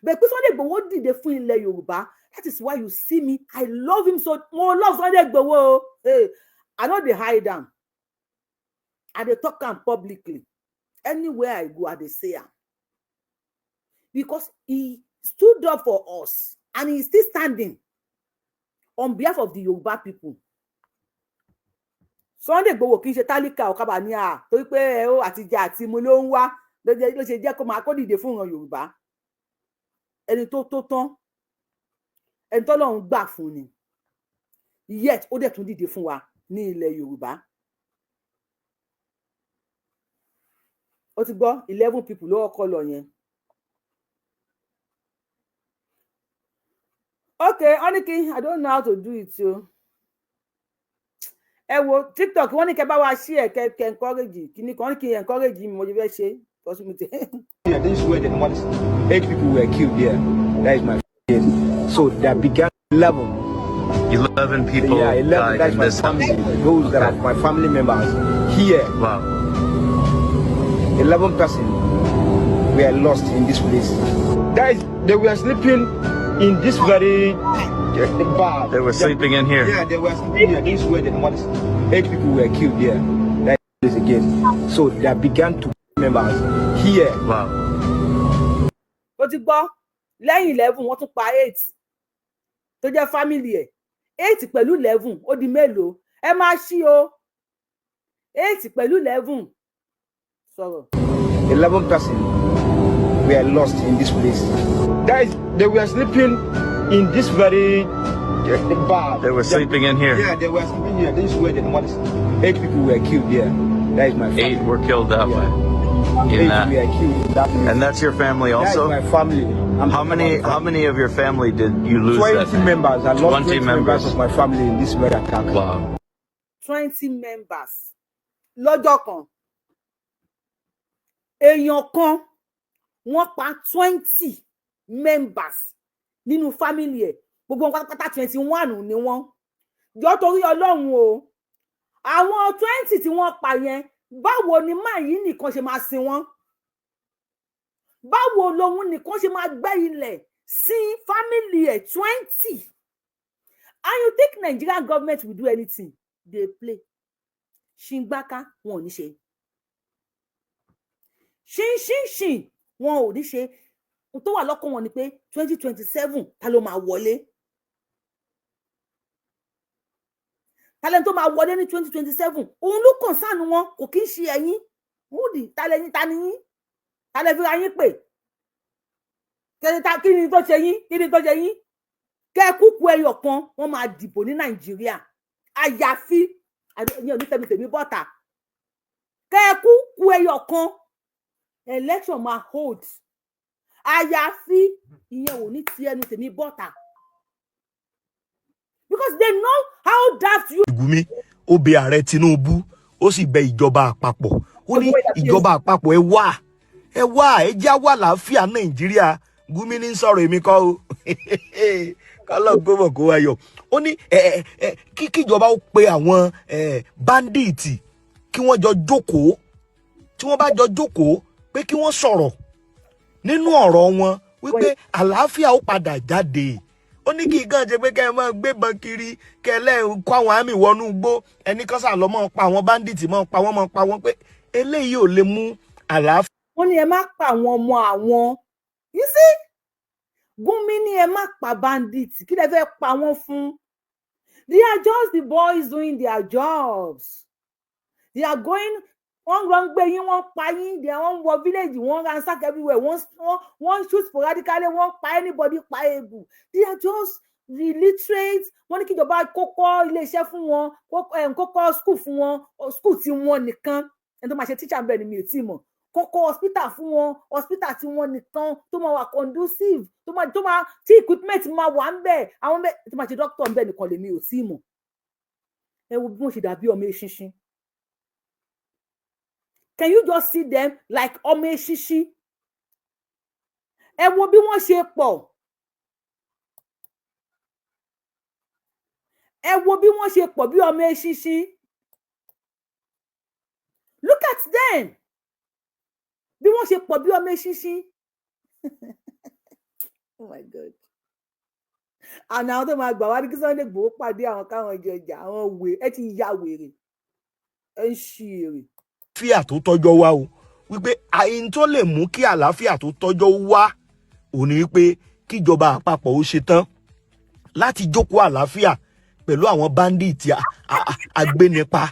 bẹ́ẹ̀ pé Sunday Igboho dìde fún ilẹ̀ Yorùbá that is why you see me I love him so mo love Sunday Igboho hey I no dey hide am I dey talk am publicly anywhere I go I dey say am because he stood up for us and he is still standing on behalf of the Yoruba people. Sunday Igboho kì í ṣe tálíkà ọ̀kábà ní torí pé ẹ ó àtijọ́ àti mo ló ń wá ló ṣe jẹ́ kó máa kó dìde fún ìran Yorùbá ẹni tó tán ẹni tó lọ́run gbà fún ni yet ó dẹ̀ tún dìde fún wa ní ilẹ̀ Yorùbá. Ó ti gbọ́ 11 people ló kọ́ lọ yẹn. Okay, Oniki, I don't know how to do it too. Ẹ wo TikTok wọ́n ní kẹ́ bá wa share kẹ́ encourage kíní kan kí encourage mi mo fẹ́ ṣe possibility. Yeah, this is where the 8 people were killed there. That is my case. So there began 11 people yeah, 11, died that's in my this family. house. Those that are my family members. Here, Wow. 11 persons were lost in this place. Guys, they were sleeping in this very bar. They were sleeping in here. Yeah, they were sleeping here. This is where the 8 people were killed there. That is again. So there began to be members here. Wow. Ó ti gbọ́ lẹ́yìn 11 wọ́n tún pa 8 tó jẹ́ family ẹ̀ 8 pẹ̀lú 11 ó di mélòó ẹ máa ṣí o 8 pẹ̀lú 11 sọ̀rọ̀. 11 persons were lost in this place. Guys, they were sleeping in this very bar. They were sleeping in here. Yeah, they were sleeping here. This is where the 8 people were killed there. That is my family. 8 were killed that way. 8 In that. were killed in that place. And that's your family also? That is my family. How many of your family did you lose? 20 members. I lost 20 members members of my family in this very attack. Wow. 20 members lọ́jọ́ kan èèyàn kan wọ́n pa 20 members nínú family ẹ̀ gbogbo wọn pátápátá 21 ni wọ́n jọ torí Ọlọ́run o àwọn 20 tí wọ́n pa yẹn báwo ni máa yìí nìkan ṣe máa sin wọ́n báwo lòun nìkan ṣe máa gbẹ́ ilẹ̀ sí family ẹ̀ 20 and you think Nigerian government will do anything they play ṣíngbáká wọn ò ní ṣe ṣínṣínṣìn wọn ò ní ṣe tó wà lọ́kàn wọn ni pé 2027 ta ló máa wọlé talent tó máa wọlé ní 2027 òun ló kàn sánú wọn kò kí ń ṣe ẹ̀yin múdì talẹyìn taniyín talẹ fi ra yín pè kí ni tó ṣe yín kẹ kúkú ẹyọ kan wọn máa dìbò ní Nàìjíríà àyàfi ìyẹn onífẹmi tèmi bọta kẹ kúkú ẹyọ kan election máa hold àyàfi ìyẹn ò ní ti ẹnu tèmi bọta because they know how daft you. Gumi ó bẹ ààrẹ Tinubu ó sì bẹ ìjọba àpapọ̀ ó ní ìjọba àpapọ̀ ẹ wá ẹ já wà láàfíà Nàìjíríà Gumi ní sọ̀rọ̀ èmi kọ́ o kọ́lọ́ gbọ́mọ̀ kó wáyọ̀ ó ní kíjọba ó pe àwọn báńdíìtì kí wọ́n jọ jókòó tí wọ́n bá jọ jókòó pé kí wọ́n sọ̀rọ̀ nínú ọ̀rọ̀ wọn wípé àlàáfíà ó padà jáde ó ní kí gan ṣe pé kẹ́ ẹ máa gbébọn kiri kẹ́ ẹ lẹ́yìn kó àwọn àmì wọnú igbó ẹnì kan sà lọ mọ́ pa àwọn báńdíìtì mọ́ pa wọ́n pé eléyìí ò lè mú àlàáfíà. wọ́n ní ẹ má pa àwọn ọmọ àwọn you see Gumi ní ẹ má pa bandits kí lẹ fẹ́ pa wọ́n fún they are just the boys doing their jobs they are going wọ́n lọ ń gbé yín wọ́n pa yín wọ́n wọ village wọ́n ransack everywhere wọ́n shoot sporadically wọ́n pa anybody pa ebu they are just illiterate wọ́n ní kíjọba kókó iléeṣẹ́ fún wọn kókó school fún wọn school tí wọ́n nìkan ẹni tó máa ṣe teacher bẹ́ẹ̀ ni mi ò tí mọ̀ kókó hospital fún wọn hospital tí wọ́n nìkan tó máa wà conducive tó máa tí equipment máa wà ń bẹ̀ àwọn bẹ́ẹ̀ tó máa ṣe doctor ń bẹ̀ nìkan lèmi ò tí mọ̀ ẹ wo bí wọ́n ṣe dàbí ọmọ eṣinṣin. Can you just see them like ọmọ eṣinṣin? Ẹ wo bí wọ́n ṣe pọ̀. Ẹ wo bí wọ́n ṣe pọ̀ bí ọmọ eṣinṣin. Look at them. Bí wọ́n ṣe pọ̀ bí ọmọ eṣinṣin. Oh my God. Àná àwọn tó máa gbà wá ní kí Sunday Igboho pàdé àwọn káwọn ìjọjà àwọn wèrè ẹ ti ya wèrè. Ẹ ń ṣí èrè. Àlàáfíà tó tọ́jọ́ wá o wípé àyìn tó lè mú kí àlàáfíà tó tọ́jọ́ wá ò ní wípé kíjọba àpapọ̀ ó ṣe tán láti jókòó àlàáfíà pẹ̀lú àwọn báńdíìtì agbénipa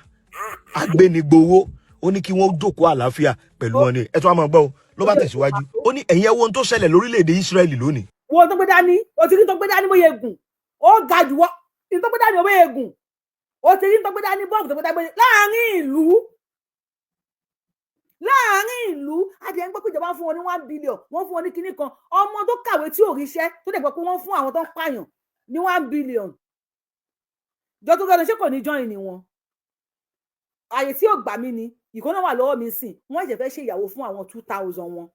agbénigbowó ó ní kí wọ́n jókòó àlàáfíà pẹ̀lú wọn ni ẹ tún wá máa gbọ́ o ló bá tẹ̀síwájú ó ní ẹ̀yin ẹ wo ohun tó ṣẹlẹ̀ lórílẹ̀‐èdè Ísírẹ́lì lónìí. wo tó gbé dání o ti rí tó gbé dání bóyá egun ó ga jù wọ́ tó gbé dání bóyá egun o ti rí tó gbé dání bọ́ọ̀lù tó gbé dání láàárín ìlú adìẹ ń gbọ́ pé ìjọba fún wọn ní 1 billion wọ́n fún wọn ní kinní kan ọmọ tó kàwé tí ò ríṣẹ́ tó dẹ̀ gbọ́ pé wọ́n fún àwọn tó ń pààyàn ní 1 billion jọ tó gbọ́dọ̀ ṣé kò ní join ni wọn ààyè tí ò gbà mí ni ìkọ́nà wà lọ́wọ́ mi sìn wọ́n ṣe fẹ́ ṣe ìyàwó fún àwọn 2000 wọn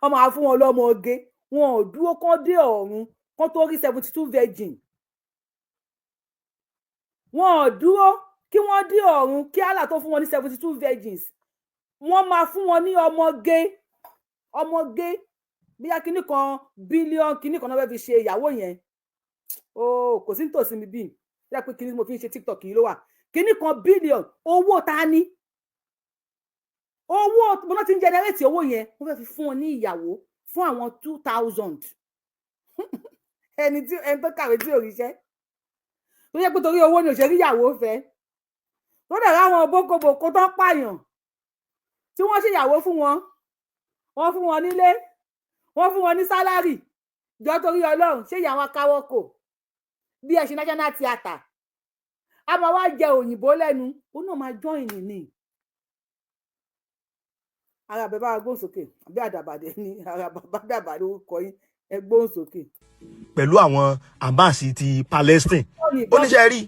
ọmọ àá fún wọn lọ́mọ oge wọn ò dúró kán dé ọ̀run kán tó rí 72 virgin wọn ò dúró kí wọ́n dé ọ̀run kí Allah tó fún wọn ní 72 virgins wọ́n máa fún wọn ní ọmọge bí a kinní kan bílíọ̀n kinní kan náà fẹ́ fi ṣe ìyàwó yẹn kò sí nítòsí mi bíi bí a pé kinní mo fi ń ṣe TikTok yìí ló wà kinní kan bílíọ̀n owó ta ni owó mo náà ti ń generate owó yẹn wọ́n fẹ́ fi fún wọn ní ìyàwó fún àwọn 2000 ẹni tó kàwé tí ò ríṣẹ́ tó yẹ pé torí owó ni òṣèré ìyàwó fẹ́ tó dẹ̀ láwọn bókobòkó tó pààyàn tí wọ́n ṣèyàwó fún wọn wọ́n fún wọn nílé wọ́n fún wọn ní sálárì jọ torí Ọlọ́run ṣé ìyàwó akáwọ́ kò bí ẹ ṣe national theatre a máa wá jẹ òyìnbó lẹ́nu ó náà máa join ní ara bàbá agbóhùnsókè àbí àdàbàdẹ ní ara bàbá dàbàdẹ orúkọ yín ẹgbóhùnsókè. pẹ̀lú àwọn Hamas ti Palestine oníṣẹ́ rí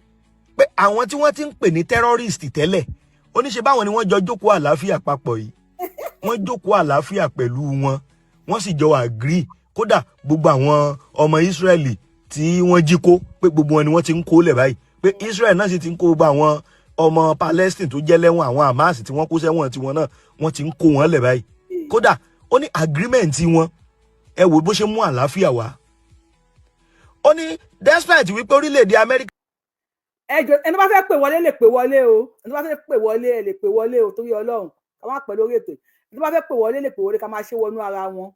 pé àwọn tí wọ́n ti ń pè ní terrorist tẹ́lẹ̀ oníṣẹ́ báwọn ni wọ́n jọ jókòó àlàáfíà papọ̀ yìí wọ́n jókòó àlàáfíà pẹ̀lú wọn wọ́n sì jọ agree kódà gbogbo àwọn ọmọ Israeli tí wọ́n jí kó pé gbogbo wọn ni wọ́n ti ń kó lẹ̀ báyìí pé Israel náà sì ti ń kó gbogbo àwọn ọmọ Palestine tó jẹ́ lẹ́wọ̀n àwọn Hamas tí wọ́n kó sẹ́wọ̀n tiwọn náà wọ́n ti ń kó wọn lẹ̀ báyìí kódà ó ní agreement wọn ẹ wò bó ṣe mú àlàáfíà wá ó ní despite wípé orílẹ̀-èdè Amẹ́ríkà. ẹni bá fẹ́ pè wọlé lè pè wọlé o, ẹni bá fẹ́ pè wọlé ẹ lè pè wọlé o torí Ọlọ́run ká má pè lórí ètò, ẹni bá fẹ́ pè wọlé lè pè wọlé ká máa ṣe wọnú ara wọn.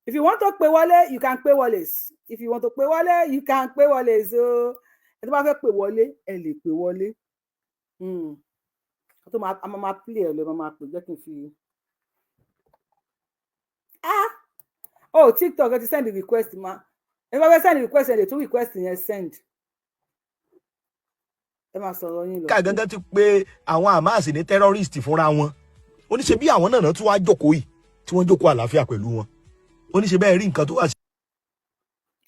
If you want to pè wọlé you can pè wọlé, if you want to pè wọlé you can pè wọlé, so ẹni bá fẹ́ pè wọlé ẹ lè pè wọlé. tó máa a máa play ẹ lọ máa pè jẹ́ kí n fi TikTok ẹ ti send the request ma ẹ bá fẹ́ send request ẹ lè tún request yẹn send ẹ máa sọ̀rọ̀ yín lọ. ká gangan ti pé àwọn Hamas ní terrorist fúnra wọn ó ní ṣe bí àwọn náà tún wá jókòó yìí tí wọ́n jókòó àlàáfíà pẹ̀lú wọn ó ní ṣe bẹ́ẹ̀ rí nǹkan tó wà sí.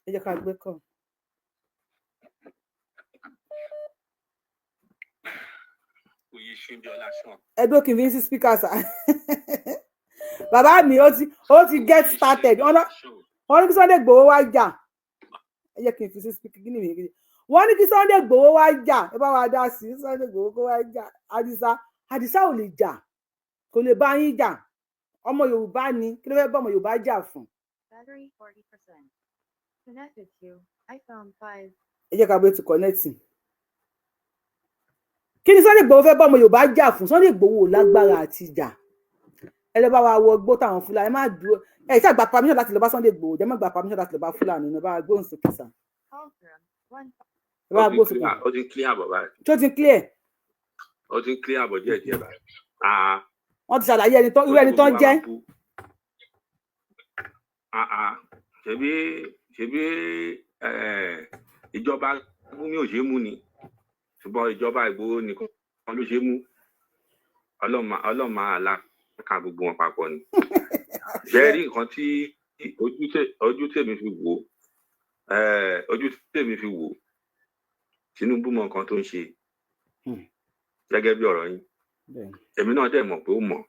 ẹ jẹ́ ká gbé kàn. ẹdún kì í fi sí speaker sa bàbá mi ó ti get started wọ́n ní kí Sunday Igboho wá jà ẹ jẹ́ kí n fi sí speaker kí ni mi kí wọ́n ní kí Sunday Igboho wá jà ẹ bá wa dá sí Sunday Igboho kó wá jà Àdìsá ò lè jà kò lè bá yín jà ọmọ Yorùbá ni kí ló fẹ́ bá ọmọ Yorùbá jà fún. Battery 40%. Connected to iPhone 5. ẹ jẹ́ ká bẹ́ẹ̀ ti connecting. Kí ni Sunday Igboho fẹ́ bá ọmọ Yorùbá jà fún? Sunday Igboho lágbára àti jà. Ẹ lọ bá wa wọ gbó táwọn Fúlàní ẹ má dúró ẹ ṣáà gba permission láti lọ bá Sunday Igboho jẹ́ má gba permission láti lọ bá Fúlàní ẹ bá gbóhùn sókè sá. Ẹ bá gbóhùn sókè. Ó ti clear bọ̀ báyìí. Tó ti clear. Ó ti clear bọ̀ díẹ̀ báyìí. Wọ́n ti ṣàlàyé irú ẹni tó ń jẹ́. Ṣebí ìjọba Gumi ò ṣe mú ni ṣùgbọ́n ìjọba Ìgbòho nìkan ló ṣe mú ọlọ́mọ àlàkà gbogbo wọn papọ̀ ni. Bẹ́ẹ̀ rí nǹkan tí ojú tèmi fi wò Tinubu mọ nǹkan tó ń ṣe gẹ́gẹ́ bí ọ̀rọ̀ yín èmi náà dẹ̀ mọ̀ pé ó mọ̀.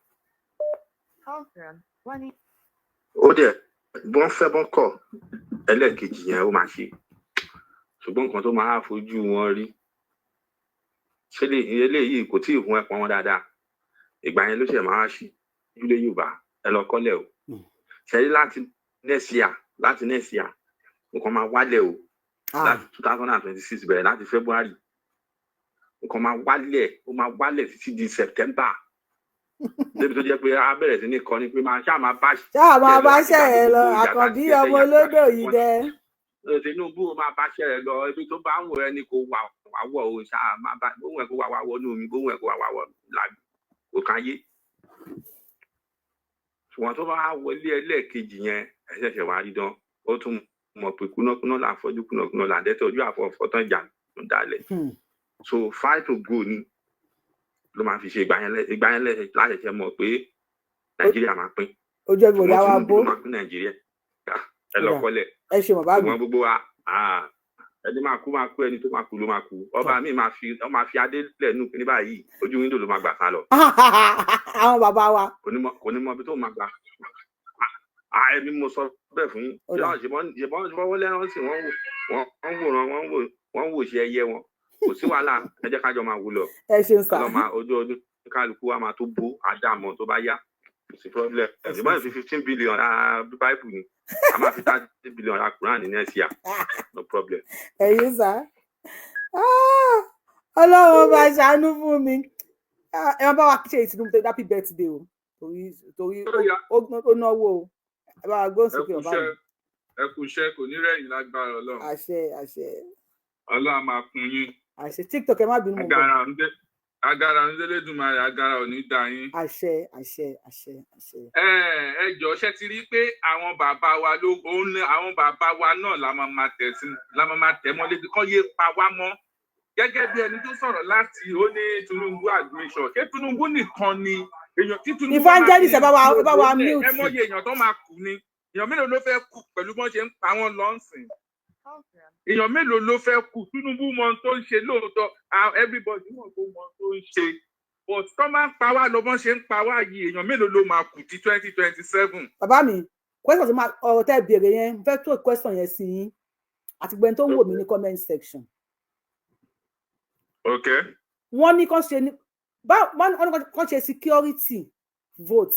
Ó dẹ̀ bọ́n fẹ́ bọ́n kọ̀ ẹlẹ́ẹ̀kejì yẹn ó máa ṣe ṣùgbọ́n nǹkan tó máa fojú wọn rí ṣé eléyìí kò tí ì hun ẹpọn wọn dáadáa ìgbà yẹn ló ṣe máa ṣí ilé Yorùbá ẹ lọ kọ́lẹ̀ o ṣẹ́rí láti nẹ́ẹ̀sìà nǹkan máa wálẹ̀ o láti 2026 bẹ̀rẹ̀ láti February nǹkan máa wálẹ̀ títí di September débi tó jẹ́ pé a bẹ̀rẹ̀ sí ní kọ́ ni pé ṣáà máa bá ṣẹ́ ẹ lọ àkànbí ọmọ olódò yìí dẹ. Tinubu máa bá ṣẹ́ ẹ lọ ibi tó bá ń wọ ẹni kò wà wọ̀ o ṣáà máa bá gbóhùn ẹ̀ kó wà wọ̀ ní omi gbóhùn ẹ̀ kó wà wọ̀ làbí kò káyé. Ṣùgbọ́n tó bá wọlé ẹlẹ́ẹ̀kejì yẹn ẹ ṣẹ̀ṣẹ̀ wá rí dán ó tún mọ̀ pé kúnákúná là ń fọ́jú kúnákúná là ń dẹ́tẹ̀ ojú àfọ̀fọ́ tán ìjà ló ń dalẹ̀. So fight to go ni ló máa fi ṣe ìgbà yẹn láṣẹ̀ṣẹ̀ mọ̀ pé Nàìjíríà máa pín. Ojú ẹgbẹ́ ìyá wa bó. Nàìjíríà ẹ lọ kọ́lẹ̀. Ẹ ṣe mọ̀ báàbí. Ṣùgbọ́n gbogbo wa ẹni máa kú ẹni tó máa kú ló máa kú ọba mi máa fi adé lẹ́nu ní báyìí ojú wíńdò ló máa gbà sá lọ. Àwọn bàbá wa. Kò ní mọ ibi tó máa gbà. Ẹbí mo sọ bẹ́ẹ̀ fún yín ṣùgbọ́n fọwọ́ lẹ́rán sí wọ́n wò ṣe ẹyẹ wọn kò sí wàhálà ẹ jẹ́ kájọ máa wù lọ. Ẹ ṣeun sá. Ojú ọdún kálukú wa máa tó bó àdàmọ̀ tó bá yá kò sí problem. Ẹ̀sìn fi 15 billion báìbù ni a máa fi 30 billion ra Quran ní next year no problem. Ẹ̀yin sá Ọlọ́run bá ṣàánú fún mi ẹ máa bá wa ṣe ìtìlú tó happy birthday o torí ó náwó o ẹ bá wa gbóhùn sókè ọba mi. Ẹ kú iṣẹ́ kò ní rẹ̀yìn lágbára Ọlọ́run. Àṣẹ. Ọlọ́run máa kún yín. Àṣẹ TikTok ẹ má bínú mọ́. Agara ń Elédùmarè agara ò ní dá yín. Àṣẹ. Ẹ jọ̀ọ́ ṣé ti rí pé àwọn bàbá wa náà la máa tẹ̀ mọ́ lébi kán yé pa wá mọ́. Gẹ́gẹ́ bí ẹni tó sọ̀rọ̀ láti ó ní Tinubu admission ṣé Tinubu nìkan ni èèyàn tí Tinubu evangelist ẹ bá wa mute. Ẹ mọ̀ye èèyàn tó máa kú ni èèyàn mélòó ló fẹ́ kú pẹ̀lú bọ́n ṣe ń pa wọ́n lọ́sìn. Èèyàn mélòó ló fẹ́ kú Tinubu mọ ohun tó ń ṣe lóòótọ́ everybody mọ̀ tó mọ ohun tó ń ṣe but tó máa ń pa wá lọ bọ́n ṣe ń pa wá yìí èèyàn mélòó ló máa kú tí 2027. Bàbá mi question tó máa ọ̀rọ̀ tẹ́ béèrè yẹn fẹ́ tó question yẹn sí yín àti gbẹ́ni tó ń wò mí ní comment section. Okay. Wọ́n ní kàn ṣe security vote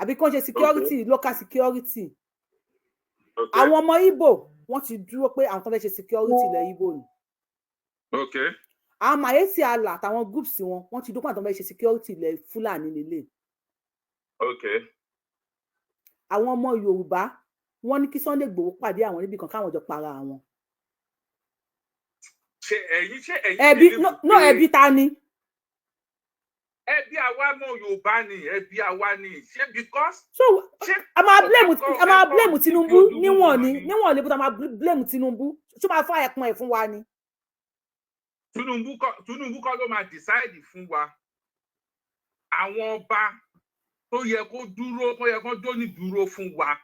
àbí kàn ṣe security local security. Àwọn ọmọ Igbo wọ́n ti dúró pé àwọn kan fẹ́ ṣe security ilẹ̀ Igbo ni Okay. Àwọn Mayeti Allah àtàwọn groups wọ́n ti dókun àtàwọn fẹ́ ṣe security ilẹ̀ Fúlàní nílé. Okay. Àwọn ọmọ Yorùbá wọ́n ní kí Sunday Igboho pàdé àwọn níbi kan káwọn jọ para àwọn. Ṣé ẹ̀yin ẹbí ta ni? Ẹbí àwa mọ Yorùbá ni, ẹbí àwa ni. Ṣé because so a máa blame Tinubu níwọ̀n lè bó ta máa blame Tinubu. Ṣó máa fà ẹ̀pọ̀n ẹ̀ fún wa ni? Tinubu kọ́ ló máa decide fún wa. Àwọn ọba tó yẹ kó dúró, tó yẹ kó jóni dúró fún wa.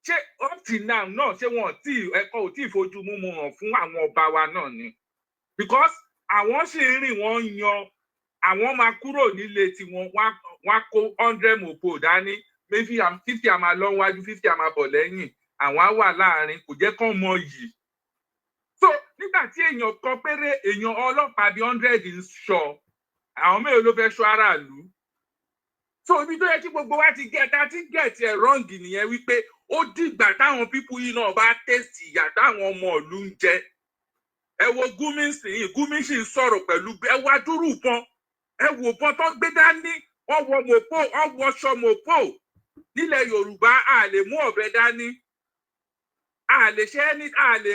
Ṣé up till now náà ṣé wọn ẹ̀kọ́ ò tí ì fojú mú hàn fún àwọn ọba wa náà ni? Because àwọn sì ń rìn wọ́n yan, àwọn máa kúrò nílé tiwọn, wọ́n kó 100 mopo dání, 50 a máa lọ wájú, 50 a máa bọ̀ lẹ́yìn, àwọn á wà láàrin, kò jẹ́ kán mọ yìí. So nígbà tí èèyàn kan péré, èèyàn ọlọ́pàá bíi 100 ń ṣọ́, àwọn mélòó ló fẹ́ ṣọ́ aráàlú? So ibi tó yẹ kí gbogbo wa ti get ẹ̀ wrong nìyẹn, wípé ó dìgbà táwọn pípù yìí náà bá test ìyà táwọn ọmọ ìlú ń jẹ. Ẹ wo Gumi sì ń sọ̀rọ̀ pẹ̀lú ẹ wá dúró pọn, ẹ wò pọn tó gbé dání, wọ́n wọ mọ̀pó, wọ́n wọṣọ mọ̀pó. Nílẹ̀ Yorùbá a lè mú ọ̀bẹ dání, a lè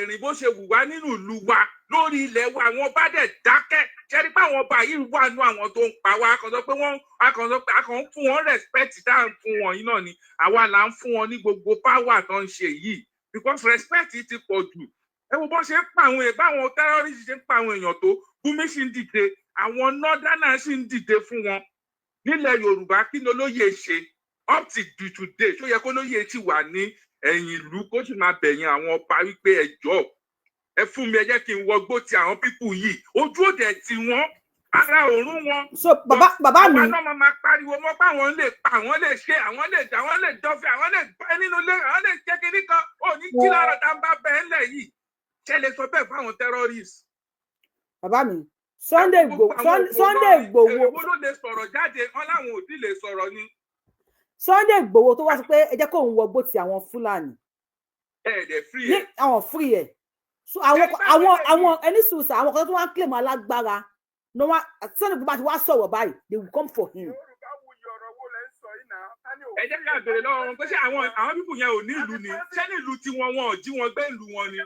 rìn bó ṣe wù wá nínú ìlú wa, lórí ilẹ̀ wa. Àwọn bá dẹ̀ dákẹ́, ṣẹ́rí pé àwọn ọba yìí wà nú àwọn tó ń pa wá. A kàn ń fún wọn respect tá à ń fún wọn yìí náà ni, àwa là ń fún wọn ní gbogbo power tó ń ṣe yìí, because respect ti pọ̀ jù. Ẹ wo bó ṣe ń pa àwọn èèyàn, báwọn terrorist ṣe ń pa àwọn èèyàn tó, Gumi sì ń dìde, àwọn northerners sì ń dìde fún wọn. Nílẹ̀ Yorùbá kí ni olóyè ṣe up to today? Ṣó yẹ kó lóyè ti wà ní ẹ̀yìn ìlú kó sì máa bẹ̀yìn àwọn ọba wípé ẹ jọ̀ọ́ ẹ fún mi, ẹ jẹ́ kí n wọgbó ti àwọn pípù yìí, ojú òde tí wọ́n, ara òórùn wọn. So bàbá mi, àwọn náà máa pariwo mọ́ pé àwọn lè pa, àwọn lè ṣe, àwọn lè dá, àwọn lè dọ́fẹ́, àwọn lè bá nínú ilé, àwọn lè jẹ́ kiri kan, ò ní jí lára tá n bá bẹ́ẹ̀ lẹ̀ yìí. Ṣé lè sọ bẹ́ẹ̀ fáwọn terrorists? Bàbá mi, Sunday Igboho. Èwo ló lè sọ̀rọ̀ jáde, wọn láwọn ò tí lè sọ̀rọ̀ ni. Sunday Igboho tó wá sọ pé ẹ jẹ́ kóun wọgbó ti àwọn Fúlàní. Dẹ̀ free ẹ̀. Àwọn free ẹ̀. So àwọn ẹni sùsà, àwọn kan tó wá ń claim alágbára. No one, Sunday Igboho bá ti wá sọ̀rọ̀ báyìí, they will come for him. Ẹ jẹ́ ká bèrè lọ́wọ́ wọn pé ṣé àwọn pípù yẹn ò ní ìlú ni? Ṣé ní ìlú tiwọn wọn ò jí wọn gbé ìlú wọn ni?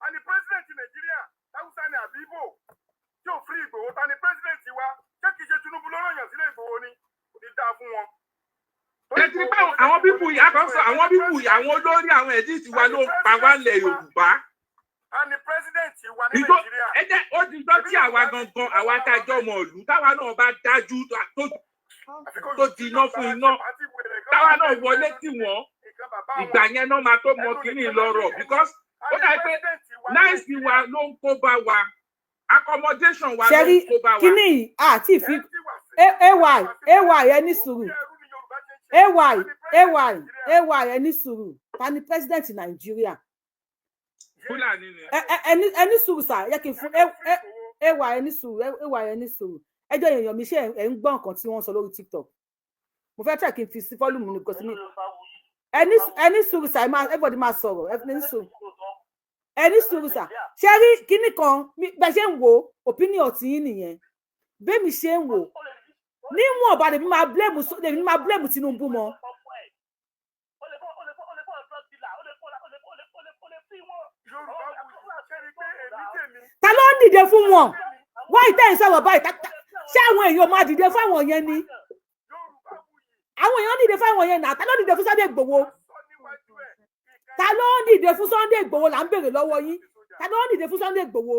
And the president in Nigeria, Hausa ni àbí Igbo, tí ò free Igboho, ta ni president wa, ṣé kìí ṣe Tinubu ló ròyìn sílé Igboho ni? Kò ní dáa fún wọn. Ẹ ti bá àwọn pípù yìí, àkọsọ àwọn pípù yìí, àwọn olórí àwọn ẹ̀dí tiwa ló ń pa wá lẹ̀ Yorùbá. And the president wa ní Nigeria. Ẹ jẹ́ ó ti gbọ́ tí àwa gangan, àwa tájọ́ mọ̀ ìlú, táwa náà bá dájú tó ti iná fún iná, táwa náà wọlé tì wọ́n, ìgbà yẹn náà máa tó mọ kínní lọ́rọ̀, because ó dà pé náìsì wa ló ń kó bá wa, accommodation wa ló ń kó bá wa. Kíní àti ìfi ay ẹni sùúrù, ay ẹni sùúrù, ta ni president Nàìjíríà? Fúlàní ni. Ẹni sùúrù sà, yẹ kí n fún ay ẹni sùúrù. Ẹjọ́ èèyàn mi ṣe ẹ̀ ń gbọ́ nǹkan tí wọ́n sọ lórí TikTok. Mo fẹ́ tẹ̀ kí n fi sí fọ́lùmù ní kòsí ní. Ẹni sùúrù sà, everybody máa sọ̀rọ̀, ẹni sùúrù sà. Ṣé rí kíní kan bẹ́ẹ̀ ṣe ń wo opinion tí yín nìyẹn? Bẹ́ẹ̀ mi ṣe ń wò. Níwọ̀n ọ̀bà lèmi máa blame Tinubu mọ́. Ta ló ń dìde fún wọn? Wọ́n ìtẹ́ ìsọ̀rọ̀ báyìí, ṣé àwọn èèyàn máa dìde fáwọn yẹn ni? Àwọn èèyàn dìde fáwọn yẹn náà, ta ló dìde fún Sunday Igboho? Ta ló ń dìde fún Sunday Igboho là ń béèrè lọ́wọ́ yín? Ta ló ń dìde fún Sunday Igboho?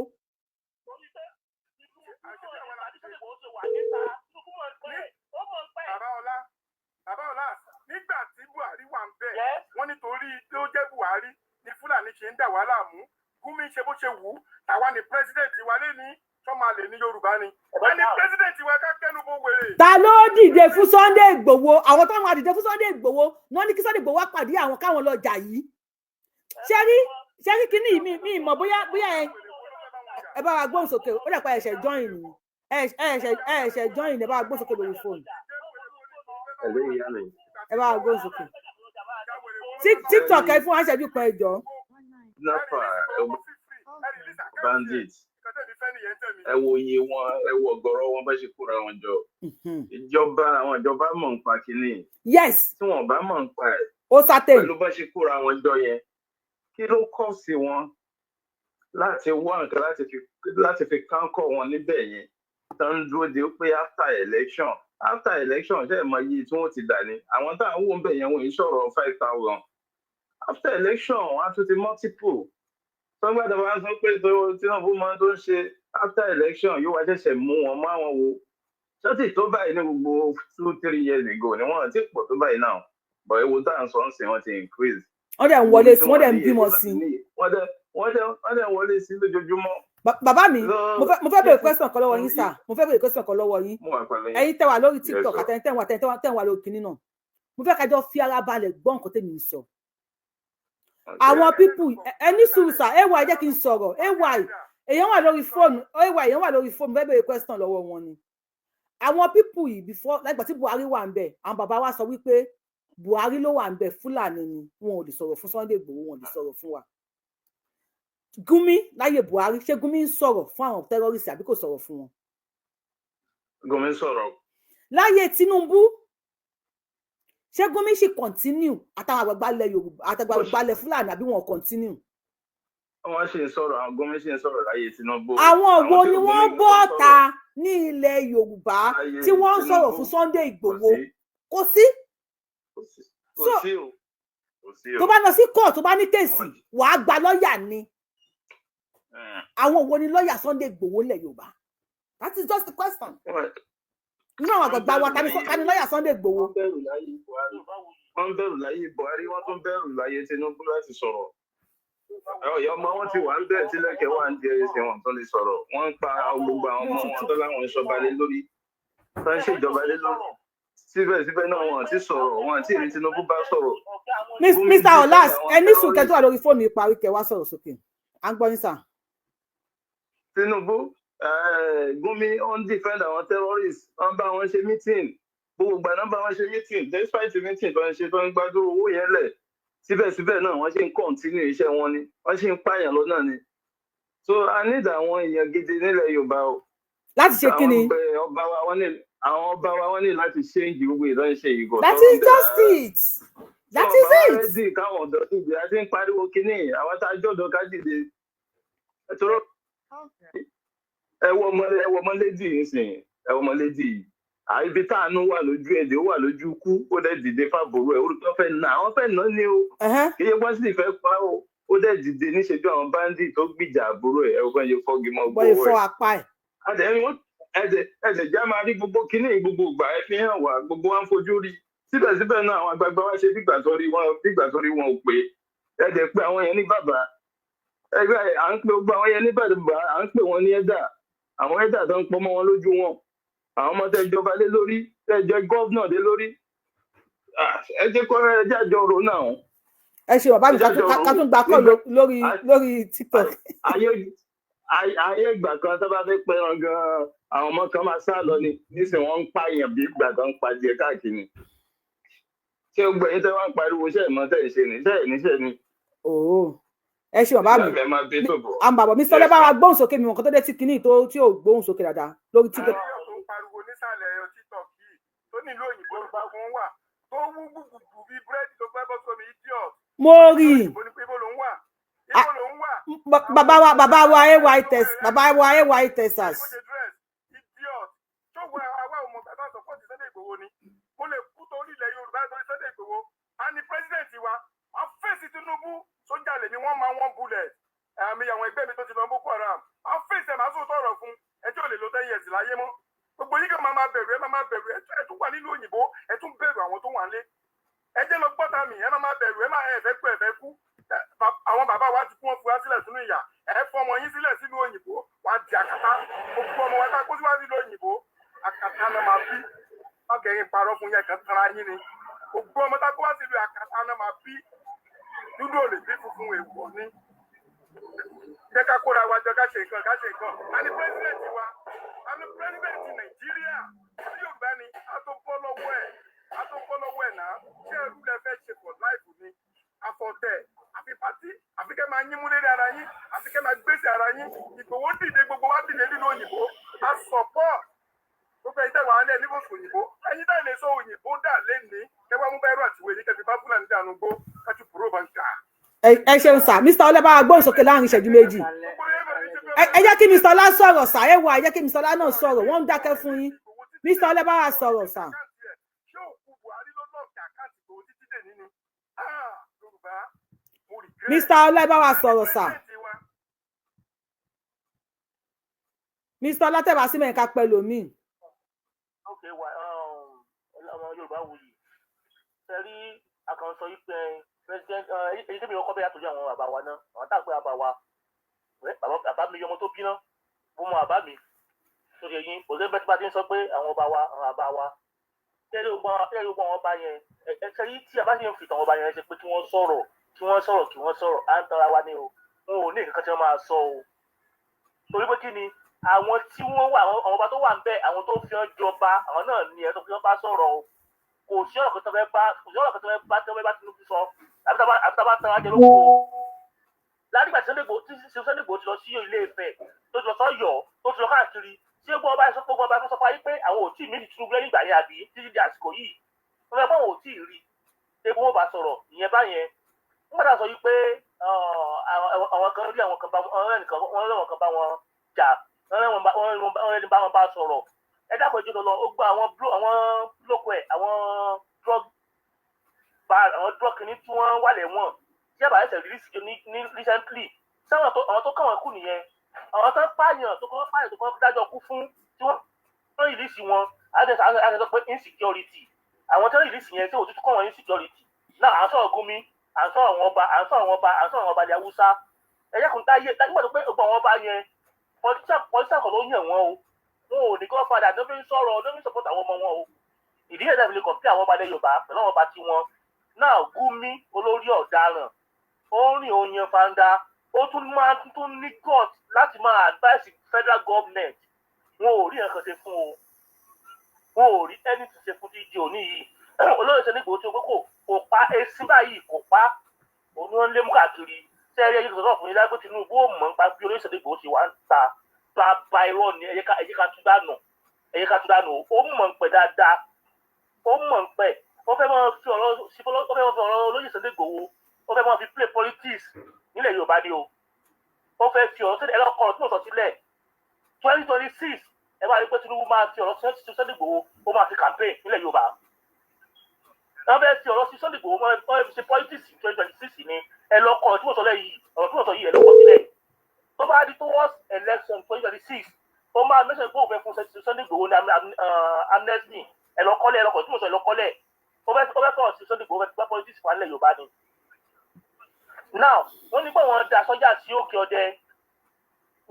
Bàbá Ọlá, nígbà tí Buhari wà ń bẹ̀, wọ́n nítorí tí ó jẹ́ Buhari ni Fúlàní ṣe ń dà wá láàmú. Gumi ṣe bó ṣe wù ú, àwa ni president wa lé ní sọ́mà lè ní Yorùbá ni. Ẹni president wa ká kẹ́nu bó wèrè. Ta ló dìde fún Sunday Igboho? Àwọn táwọn àdìde fún Sunday Igboho wọ́n ní kí Sunday Igboho wá pàdé àwọn káwọn lọ jà yìí. Ṣé rí kíní mi mọ̀ bóyá ẹ bá wa gbóhùn sókè, ó dẹ̀ pa ẹ̀ṣẹ̀ join ni. Ẹ̀ṣẹ̀ join ẹ bá wa gbóhùn sókè lórí fóònù. Ẹ bá wa gbóhùn sókè. TikTok ẹ fún wa ṣẹ́jú kan ẹjọ́. kidnapper, bandits. Ẹ wo iye wọn, ẹ wo ọ̀gọ̀rọ̀ wọn bá ṣe kóra wọn jọ. Àwọn ìjọba mọ̀ nípa kínní. Yes. Tí wọ́n bá mọ̀ nípa ẹ̀. Ó sátẹ̀. Pẹ̀lú bá ṣe kóra wọn jọ yẹn. Kí ló kọ̀ sí wọn láti wá nǹkan láti fi kánkọ̀ wọn níbẹ̀ yẹn? Tó ń dúró de pé after election ṣe é mọ iye tí wọ́n ti dà ní. Àwọn tá à ń wò ń bẹ̀ yẹn wọ́n yìí sọ̀rọ̀ 5,000. After election wọ́n á tún ti multiple. Sọ́gbàdàn bá ń sọ pé Tinubu máa tó ń ṣe after election yóò wá ṣẹ̀ṣẹ̀ mú wọn mọ́ àwọn wo. Ṣọ́tì tó báyìí ní gbogbo 2-3 years ago ni wọ́n ti pọ̀ tó báyìí náà. Bọ̀ ewu tá à ń sọ ń sìn wọ́n ti increase. Wọ́n dẹ̀ ń wọlé sí, wọ́n dẹ̀ ń bímọ sí. Wọ́n dẹ̀ ń wọlé sí lójoojúmọ́. Bàbá mi, mo fẹ́ bèèrè question kan lọ́wọ́ yín sà. Mo fẹ́ bèèrè question kan lọ́wọ́ yín. Ẹ̀yin tẹ́ wà lórí TikTok àtẹ̀yìn wà lórí kinní náà. Mo fẹ́ kájọ fi ara balẹ̀ gbọ́ nǹkan tèmi ń sọ. Àwọn people ẹni sùúrù sà, AY jẹ́ kí n sọ̀rọ̀. AY èèyàn wà lórí fóònù, èèyàn wà lórí fóònù, mo fẹ́ bèèrè question lọ́wọ́ wọn ni. Àwọn people yìí before lágbà tí Buhari wà ń bẹ̀, àwọn bàbá wa sọ wípé Buhari ló wà ń bẹ̀, Fúlàní ni wọn ò lè sọ̀rọ̀ fún Sunday Igboho, wọn ò lè sọ̀rọ̀ fún wa. Gumi láyé Buhari, ṣé Gumi ń sọ̀rọ̀ fún àwọn terrorists àbí kò sọ̀rọ̀ fún wọn? Gumi sọ̀rọ̀. Láyé Tinubu, ṣé Gumi ṣì continue àtàwọn àgbàgbàlẹ̀ Yorùbá àtàgbàgbàlẹ̀ Fúlàní àbí wọn continue? Wọ́n ṣe ń sọ̀rọ̀, àwọn Gumi ṣe ń sọ̀rọ̀ láyé Tinubu. Àwọn wo ni wọ́n bọ́ ọ̀tá ní ilẹ̀ Yorùbá tí wọ́n ń sọ̀rọ̀ fún Sunday Igboho? Kò sí. Tó bá lọ sí court tó bá ní kéèsì wàá gba lọ́ọ̀yà ni. Àwọn wo ni lọ́ọ̀yà Sunday Igboho lẹ̀ Yorùbá? That is just the question. Nínú àwọn àgbàgbà wa ta ni lọ́ọ̀yà Sunday Igboho? Wọ́n bẹ̀rù láyé Buhari, wọ́n tún bẹ̀rù láyé Tinubu láti sọ̀rọ̀. Ọ̀yọ́ ọmọ wọn ti wà ń bẹ̀ tí lẹ́kẹ̀ẹ́ wà ń jẹ ẹsẹ̀ wọn tó lè sọ̀rọ̀. Wọ́n ń pa gbogbo àwọn ọmọ wọn tó láwọn ìṣọba lé lórí. Tó ń ṣèjọba lé lórí. Síbẹ̀síbẹ̀ náà wọn ti sọ̀rọ̀, wọn àti ìrìn Tinubu bá sọ̀rọ̀. Mr. Olas, ẹni sùn kẹjọ wà lórí fóònù ìparí kẹwàá sọ̀rọ̀ sókè. À ń gbọ́ yín sà. Tinubu, Gumi on defend àwọn terrorists, wọ́n bá wọn ṣe meeting. Gbogbo ìgbà náà bá wọn ṣe meeting. Despite the meeting tó ń ṣe tó ń gbádùn owó yẹn lẹ̀. Síbẹ̀síbẹ̀ náà wọ́n ṣe ń continue iṣẹ́ wọn ni. Wọ́n ṣe ń pààyàn lọ́nà ni. So I need àwọn èèyàn gidi nílẹ̀ Yorùbá o. Láti ṣe kí ni? Àwọn ọba wa wọ́n ní láti change gbogbo ìlànà ṣe ìgò. That is just it. That is it. Ọba káwọn ọ̀dọ́ tó gbé àti ń pariwo kínní àwọn tá a jọ̀dọ̀ ká dìde. Ẹ wọ ọmọlédì nísìnyí, ẹ wọ ọmọlédì. Ibi táànú wà lójú èdè, ó wà lójú ikú, ó dẹ̀ dìde fàbòrò ẹ̀, orúkọ fẹ́ nà, àwọn fẹ́ nà ní o. Kí yẹ wọ́n sì fẹ́ pa o, ó dẹ̀ dìde níṣẹ́jú àwọn báńdì tó gbìjà àbúrò ẹ̀, ẹ̀rọ kan yẹ fọ́gi mọ́ gbowó ẹ̀. Bọ́ ìfọ́ apá ẹ̀. Ẹ̀jẹ̀ já máa rí gbogbo kíní gbogbo ìgbà ẹ fi hàn wá, gbogbo wa ń fojú rí. Síbẹ̀síbẹ̀ náà àwọn àgbààgbà wa ṣe bígbà tó rí wọn ò pé. Ẹ̀jẹ̀ pé àwọn yẹn ní bàbá. Ẹgbẹ́ à ń pè gbogbo àwọn yẹn ní bàbá, à ń pè wọn ní ẹ̀dà. Àwọn ẹ̀dà tó ń pọmọ wọn lójú wọn. Àwọn ọmọ tẹjọba lé lórí, tẹjọ gọ́vnà lé lórí. Ẹ jẹ́ kọ́ ẹjẹ́ àjọ rò náà. Ẹ ṣe bàbá mi ká tún gbà kọ́ lórí TikTok. Ayé ìgbà kan tó bá fẹ́ pẹ́ràn gan-an, àwọn ọmọ kan máa sá lọ ni. Nísìnyí wọ́n ń pààyàn bí ìgbà tó ń pàjẹ́ káàkiri. Ṣé o gbẹ̀yìn tẹ́ wọ́n ń pariwo iṣẹ́ ìmọ̀ tẹ́ ìṣe ni? Iṣẹ́ ìníṣẹ́ ni. Ẹ ṣe bàbá mi. Àwọn bàbá mi sọlẹ́ bá wa gbóhùn sókè mi, nǹkan tó dé tí kinní tí ò gbóhùn sókè dáadáa lórí TikTok. Pariwo nísàlẹ̀ TikTok yìí tó nílò òyìnbó bá fún wà tó wú gbùgbùgbù bíi búrẹ́dì tó fẹ́ bọ́ sómi idiot. Mo rí i. Ibo ló ń wà? Ibo ló ń wà? Bàbá wa AY test, bàbá wa AY testers. Idiot. Tó wọ àwa ọmọ bàbá sọ fún ti Sunday Igboho ni. Mo lè kú torí ilẹ̀ Yorùbá torí Sunday Igboho. A ní pírẹ́sidẹ̀ntì wa, a fèsì Tinubu, sójà lè ní wọ́n máa wọ́n bulẹ̀. Àmì àwọn ẹgbẹ́ mi tó ti lọ Boko Haram. A fèsì ẹ̀ máa sọ tọrọ fún ẹjọ́ lè lo 10 years láyé mọ́. Gbogbo yìí kan máa bẹ̀rù ẹ tún wà nílùú òyìnbó ẹ tún bẹ̀rù àwọn tó wà nílé. Ẹ jẹ́ lọ gbọ́ta mi ẹ máa bẹ̀rù ẹ máa ẹ̀fẹ́ kú. Àwọn bàbá wa ti kú wọn fura sílẹ̀ sínú ìyà. Ẹ fọ ọmọ yín sílẹ̀ sínú òyìnbó wà á di àkàtà. Gbogbo ọmọ wa kó síwájú sílùú òyìnbó àkàtà náà máa bí. Wọ́n kẹ́yìn parọ́ fún yẹn kan tara yín ni. Gbogbo ọmọ tá kó wá sílùú àkàtà náà máa bí. Dúdú ò lè bí funfun èèwọ̀ ni. Jẹ́ ká kóra wa jọ ká ṣe nǹkan. A ní pírẹ́sidẹ̀ntì wa, a ní pírẹ́sidẹ̀ntì Nàìjíríà, tí Yorùbá ni a tó bọ́ lọ́wọ́ ẹ̀ náà. Ṣé ẹrú lẹ fẹ́ ṣe for life ni? Àfọ̀tẹ̀, àfi pátí, àfi kẹ́ máa yín mú lérí ara yín àti kẹ́ máa gbèsè ara yín Ìgbòho dìde gbogbo wa dìde nínú òyìnbó a support gbogbo ẹ̀yin tẹ́ wà á lẹ̀ nígbò òyìnbó ẹ̀yin tẹ́ lè sọ òyìnbó dà lẹ́ni kẹ́ wá mú bẹ́ẹ̀rù àtiwé yín kẹ́ fi bá Fúlàní dànù gbó kájú púrò bá ń jà. ẹ ṣeun sà Mr. Ọlá bá wa gbóhùn sókè láàrin ìṣẹ́jú méjì ẹ jẹ́ kí Mr. Ọlá sọ̀rọ̀ sà ẹ wọ ẹ jẹ́ kí Mr. Ọlá náà sọ̀rọ̀ wọ́n ń dákẹ́ fún yín Mr. Ọlá bá wa sọ̀rọ̀ sà. ṣé òkú Buhari ló lọ́ọ̀kì àkáǹtì tó títí dè nínú Yorùbá mo rí gẹ́gẹ́. Mr. Ọlá bá wa sọ̀rọ̀ sà. Mr. Ọlá tẹ̀ wá sí mẹ́rin ká pẹ́ lómi. ok wa ọmọ Yorùbá wuyì sẹ́rí àkànṣọ yìí pé president èyí tí mi kọ́ bẹ́ẹ̀ àtòjú àwọn bàbá wa náà àwọn tá à ń pè bàbá wa bàbá mi yọmọ tó bí náà mo mọ bàbá mi sórí ẹyin kò sí bẹ́ẹ̀ tí bá ti ń sọ pé àwọn ọba wa àwọn bàbá wa tẹ́lẹ̀ ogun àwọn ọba yẹn ẹ̀ṣẹ̀ yìí tí a bá ṣe ń fi tàwọn ọba yẹn ṣe pé kí wọ́n sọ̀rọ̀ à ń tara wa ní o wọn ò ní nǹkan tí wọ́n máa sọ o torí pé kí ni àwọn tí wọ́n wà àwọn ọba tó wà ń bẹ̀ àwọn tó fi hàn jọba àwọn náà ní ẹ̀ tó fi hàn bá sọ̀rọ̀ o kò sí ọ̀rọ̀ kan tó fẹ́ bá Tinubu sọ àbí tá a bá tara jẹ lóko látìgbà tí Sunday Igboho ti lọ sí Ilé Ifẹ̀ tó ti lọ sọ́yọ́ tó ti lọ káàkiri tí gbogbo ọba sọ fún ayé pé àwọn ò tí ì méjì Tinubu lẹ́yìn ìgbà yẹn àbí títí di àsìkò yìí wọ́n fẹ́ báwọn ò tí ì rí ebi wọn bá sọ̀rọ̀ ìyẹn báyẹn wọ́n gbọ́dọ̀ sọ yìí pé àwọn kan rí àwọn kan bá wọn jà wọ́n rẹ́ni bá wọn bá sọ̀rọ̀ ẹ dákọ̀ ìjọba lọ ó gba àwọn búlọ́ọ̀kù ẹ̀ àwọn drug kìíní tí wọ́n wà lẹ́wọ̀n tí àbá ẹsẹ̀ release ní recently sáwọn àwọn tó kàn wọ́n kù nìyẹn àwọn tó pààyàn tó kọ́ dájọ́ kú fún tí wọ́n release wọn àjẹsọ pé insecurity àwọn tó release yẹn tí òtútù kọ́ wọn insecurity náà à ń sọ̀rọ̀ Gumi à ń sọ̀rọ̀ wọn ọba ilẹ̀ Haúsá ẹ̀yẹ́ kùn táyé nígbà tó pé gbogbo àwọn ọba yẹn politician kan ló yàn wọn o wọn ò ní kọ́ padà ló fi ń sọ̀rọ̀ ló fi ń support àwọn ọmọ wọn o ìdí ẹ̀dá ìfìlẹ̀ kọ̀ọ̀pì àwọn ọba ilẹ̀ Yorùbá pẹ̀lú àwọn ọba tí wọn náà Gumi olórí ọ̀daràn ó ń rìn oyin fanda ó tún ní god láti máa advice federal government wọn ò rí nǹkan ṣe fún o wọn ò rí ẹni tí ṣe fún díje òní yìí olóyè Sunday Igboho tí o pé kò pa èsì báyìí kò pa òun ni wọn lé mú káàkiri sẹ́ẹ̀rí ẹ̀yìn sọ̀rọ̀ fún yín lágbó Tinubu ó mọ̀ nípa bí olóyè Sunday Igboho ti wá ń ta bá irọ́ ni ẹ̀yẹ́ ká tún dànù ó mọ̀ ń pẹ́ dáadáa ó mọ̀ ń pẹ́ wọ́n fẹ́ máa fi ọ̀rọ̀ olóyè Sunday Igboho wọ́n fẹ́ máa fi play politics nílẹ̀ Yorùbá ni o wọ́n fẹ́ fi ọ̀rọ̀ sílẹ̀ ẹlọ́kọ̀ọ́ tí mo sọ sílẹ̀ 2026 ẹ máa rí pé Tinubu máa fi ọ̀rọ̀ Sunday Igboho ó máa fi campaign nílẹ̀ Yorùbá wọ́n fẹ́ fi ọ̀rọ̀ sí Sunday Igboho wọ́n fẹ́ fi ṣe politics 2026 ni ẹlọ́kọ̀ọ́ tí mo sọ yìí ẹlọ́kọ̀ọ́ sílẹ̀ tó bá di towards election 2026 ó máa mẹ́sàn-án pé òun fẹ́ fún Sunday Igboho ní amnesty ẹlọ́kọ̀ọ́ tí mo sọ ẹlọ́kọ̀ọ́lẹ̀ ó fẹ́ kọ́ sí Sunday Igboho fẹ́ gbá politics fún alẹ́ Yorùbá ni. Now wọ́n ní pé wọ́n da sọ́jà sí òkè ọdẹ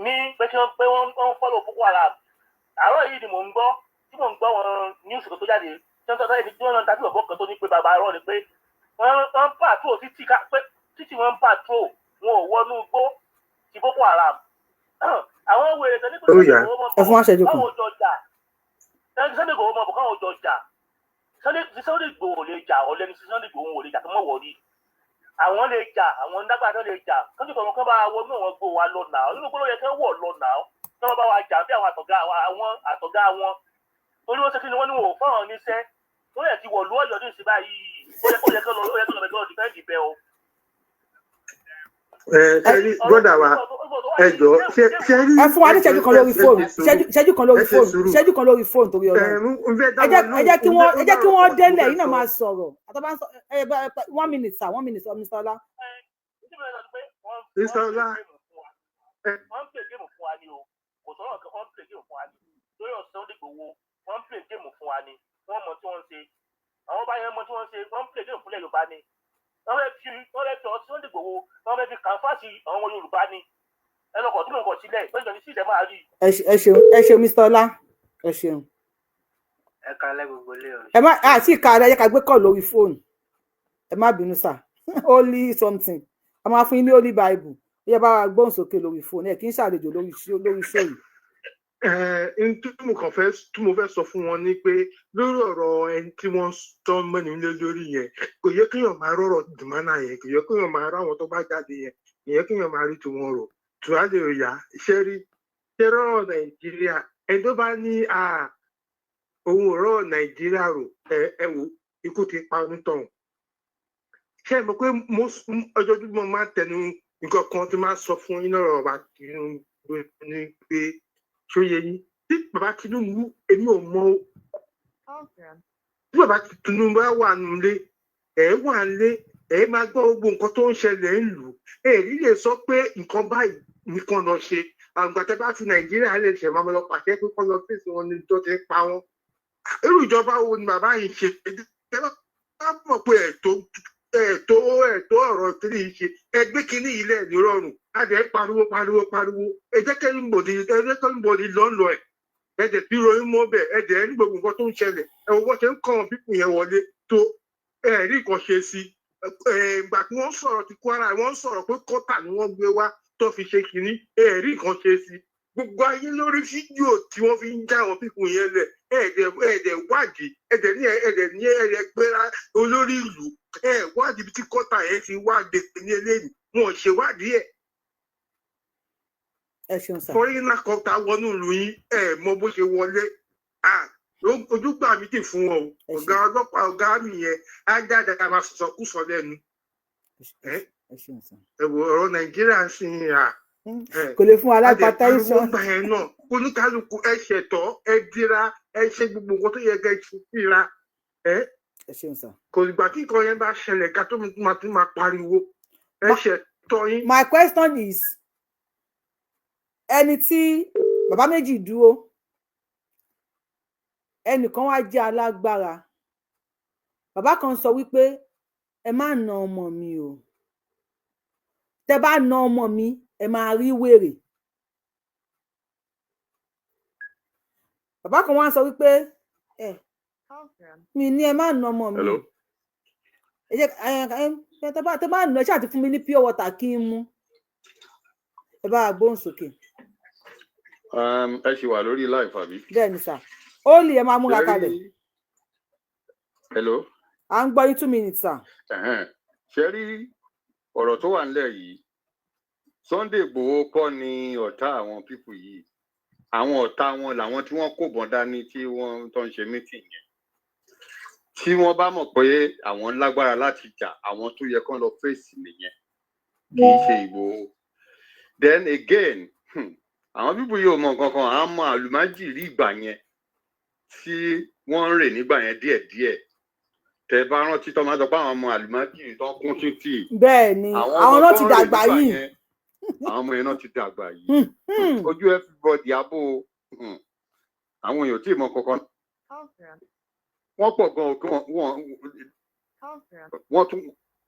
ní pé wọ́n follow Boko Haram àárọ̀ yìí ni mò ń gbọ́ wọn news tó jáde tí wọ́n lọ dájú ọ̀bọ̀ kan tó ní pé bàbá àárọ̀ ni pé wọ́n patrol títí wọ́n patrol wọn ò wọnú igbó ti Boko Haram àwọn wèrè tó ní pé káwọn jọ jà Sunday Igboho mọ̀ bọ̀ káwọn jọ jà Sunday Igboho lè jà ọ̀lẹ́ni Sunday Igboho ò lè jà tó mọ̀ wọ̀ rí àwọn lè jà àwọn dágbàdo lè jà kán tó kọ̀ kán bá wọnú àwọn gbó wa lọ nà ó nínú gbólóyè kán wọ̀ lọ nà ó kán bá wa jà bí àwọn àtọ̀gá wọn torí wọ́n ṣe kí ni wọ́n ní wò fún àwọn oníṣẹ́ wọ́n yẹ ti wọ̀ lú ọ̀yọ́ ní ìsìn báyìí ó yẹ kán lọ bẹ̀rẹ̀ dìfẹ́ǹdì bẹ́ o. Bọ́dà wa ẹjọ́ ṣe rí. ẹ fún wa ní ìṣẹ́jú kan lórí fóònù torí Ọlọ́run ẹ jẹ́ kí wọ́n délẹ̀ yìí náà máa sọ̀rọ̀ 1 minute sir 1 minute Mr. Ọlá. Mr. Ọlá. wọ́n ń pè géèmù fún wa ni o kò sọ̀rọ̀ kan wọ́n ń pè géèmù fún wa ni lórí ọ̀sán Sunday Igboho wọ́n ń pè géèmù fún wa ni wọ́n mọ̀ tí wọ́n ń ṣe àwọn bá yẹn mọ̀ tí wọ́n ń ṣe wọ́n ń pè géèmù fúnlẹ̀ Yorùbá ni wọ́n fẹ́ fi ọ̀sán Sunday Igboho wọ́n fẹ́ fi kàǹfàṣì àwọn Yorùbá ni ẹlọ́kọ̀ tí mo kọ̀ sílẹ̀ pé ìjọba sí ìdẹ́ máa rí. ẹ ṣeun Mr. Ọlá ẹ ṣeun. ẹ kalẹ̀ gbogbo ilé o. ẹ má àti ìka ara ẹ ká gbé kọ́ lórí fóònù ẹ má bínú sà holy something a máa fún yín ní holy bible ó yẹ bá wa gbóhùn sókè lórí fóònù ẹ kì í ṣàlejò lórí show yìí. n tí mo fẹ́ sọ fún wọn ni pé lórí ọ̀rọ̀ ẹni tí wọ́n tọ́ mẹ́nu lé lórí yẹn kò yẹ kéèyàn máa rọ̀rọ̀ dùmánà yẹn kò yẹ kéèyàn máa rá àwọn tó bá jáde yẹn kò yẹ kéèyàn máa rí tiwọn rò tùwálé òyà ṣé rọ̀rọ̀ nàìjíríà ẹni tó bá ní òun ò rọ̀rọ̀ nàìjíríà rò ẹ wò ikú ti pa onítọ̀hún ṣé ẹ mọ̀ pé ọjọ́júmọ́ máa tẹnu nǹkan kan tí máa sọ fún yín lọ́rọ̀ ọba Tinubu ní pé ṣóyẹ yín tí bàbá Tinubu èmi ò mọ tí bàbá Tinubu wà nílé wà nílé máa gbọ́ gbogbo nǹkan tó ń ṣẹlẹ̀ ń lù rí lè sọ pé nǹkan báyìí nìkan lọ ṣe àgbàtà bá fi Nàìjíríà lè ṣẹ̀ máa lọ pàṣẹ pé kọ́ lọ fèsì wọn ní tó ti pa wọn irú ìjọba wo ni bàbá yìí ṣe bá mọ̀ pé ẹ̀tọ́ ọ̀rọ̀ kiri yìí ṣe ẹgbẹ́ kínní ilẹ̀ ní rọrùn adẹ pariwo ẹ jẹ́ kẹ́lìmọ̀dì lọ́nlọ́ ẹ̀dẹ̀ tí ròyìn mọ́ bẹ̀ ẹ̀dẹ̀ ní gbogbo nǹkan tó ń ṣẹlẹ̀ wọ́n ṣe ń kọ́ wọn pípù yẹn wọlé tó rí nǹkan ṣe sí ìgbà tí wọ́n sọ̀rọ̀ ti Kwara wọ́n sọ̀rọ̀ pé kọ́tà ni wọ́n gbé wá tó fi ṣe kínní rí nǹkan ṣe sí gbogbo ayé lórí fídíò tí wọ́n fi ń já àwọn pípù yẹn lẹ̀ ẹ̀dẹ̀ wádìí ẹ̀dẹ̀ gbéra olórí ìlú wádìí tí kọ́tà yẹn ti wádìí ní eléyìí wọn ò ṣèwádìí ẹ̀. fọyínà kọta wọnú ìlú yín mọ bó ṣe wọlé ojúgbà mi ti fún wọn o ọ̀gá ọlọ́pàá ọ̀gá mi yẹn á jáde ká máa sọkúsọ lẹ́nu ẹwọ ọ̀rọ̀ Nàìjíríà sì ń rà kò lè fún alápatá ìṣọ gbà yẹn náà oníkálukú ẹ ṣẹ̀tọ́ ẹ dira ẹ ṣe gbogbo nǹkan tó yẹ kẹ ṣe síra kò ìgbà tí nǹkan yẹn bá ṣẹlẹ̀ ká tó máa pariwo ẹ ṣẹ̀tọ́ yín. My question is ẹni tí bàbá méjì dúró ẹnìkan wá jẹ́ alágbára bàbá kan sọ wípé ẹ má na ọmọ mi o tẹ́ bá na ọmọ mi ẹ máa rí wèrè bàbá kan wá sọ wípé mi ní ẹ má na ọmọ mi tẹ́ bá na ẹ ṣáà ti fún mi ní pure water kí n mu ẹ bá gbóhùn sókè. Ẹ ṣì wà lórí live àbí. Bẹ́ẹ̀ni sà ó lè ẹ máa múra kalẹ̀. Hello. À ń gbọ́ yín 2 minutes sà. Ṣé rí ọ̀rọ̀ tó wà nílẹ̀ yìí Sunday Igboho kọ́ ni ọ̀tá àwọn pípù yìí àwọn ọ̀tá wọn làwọn tí wọ́n kó bọ́n dání tí wọ́n tó ń ṣe mítìn yẹn tí wọ́n bá mọ̀ pé àwọn lágbára láti jà àwọn tó yẹ kán lọ fèsì nìyẹn kì í ṣe Igboho. Then again àwọn pípù yìí ò mọ nǹkan kan àwọn ọmọ àlùmájìrí ìgbà yẹn tí wọ́n ń rè nígbà yẹn díẹ̀díẹ̀ tẹ́ bá rántí tó máa sọ pé àwọn ọmọ àlùmájìrí tó kún títì. Bẹ́ẹ̀ ni àwọn náà ti dàgbà yìí àwọn ọmọ yẹn náà ti dàgbà yìí ojú everybody abo àwọn èèyàn tí ì mọ kankan wọ́n pọ̀ gan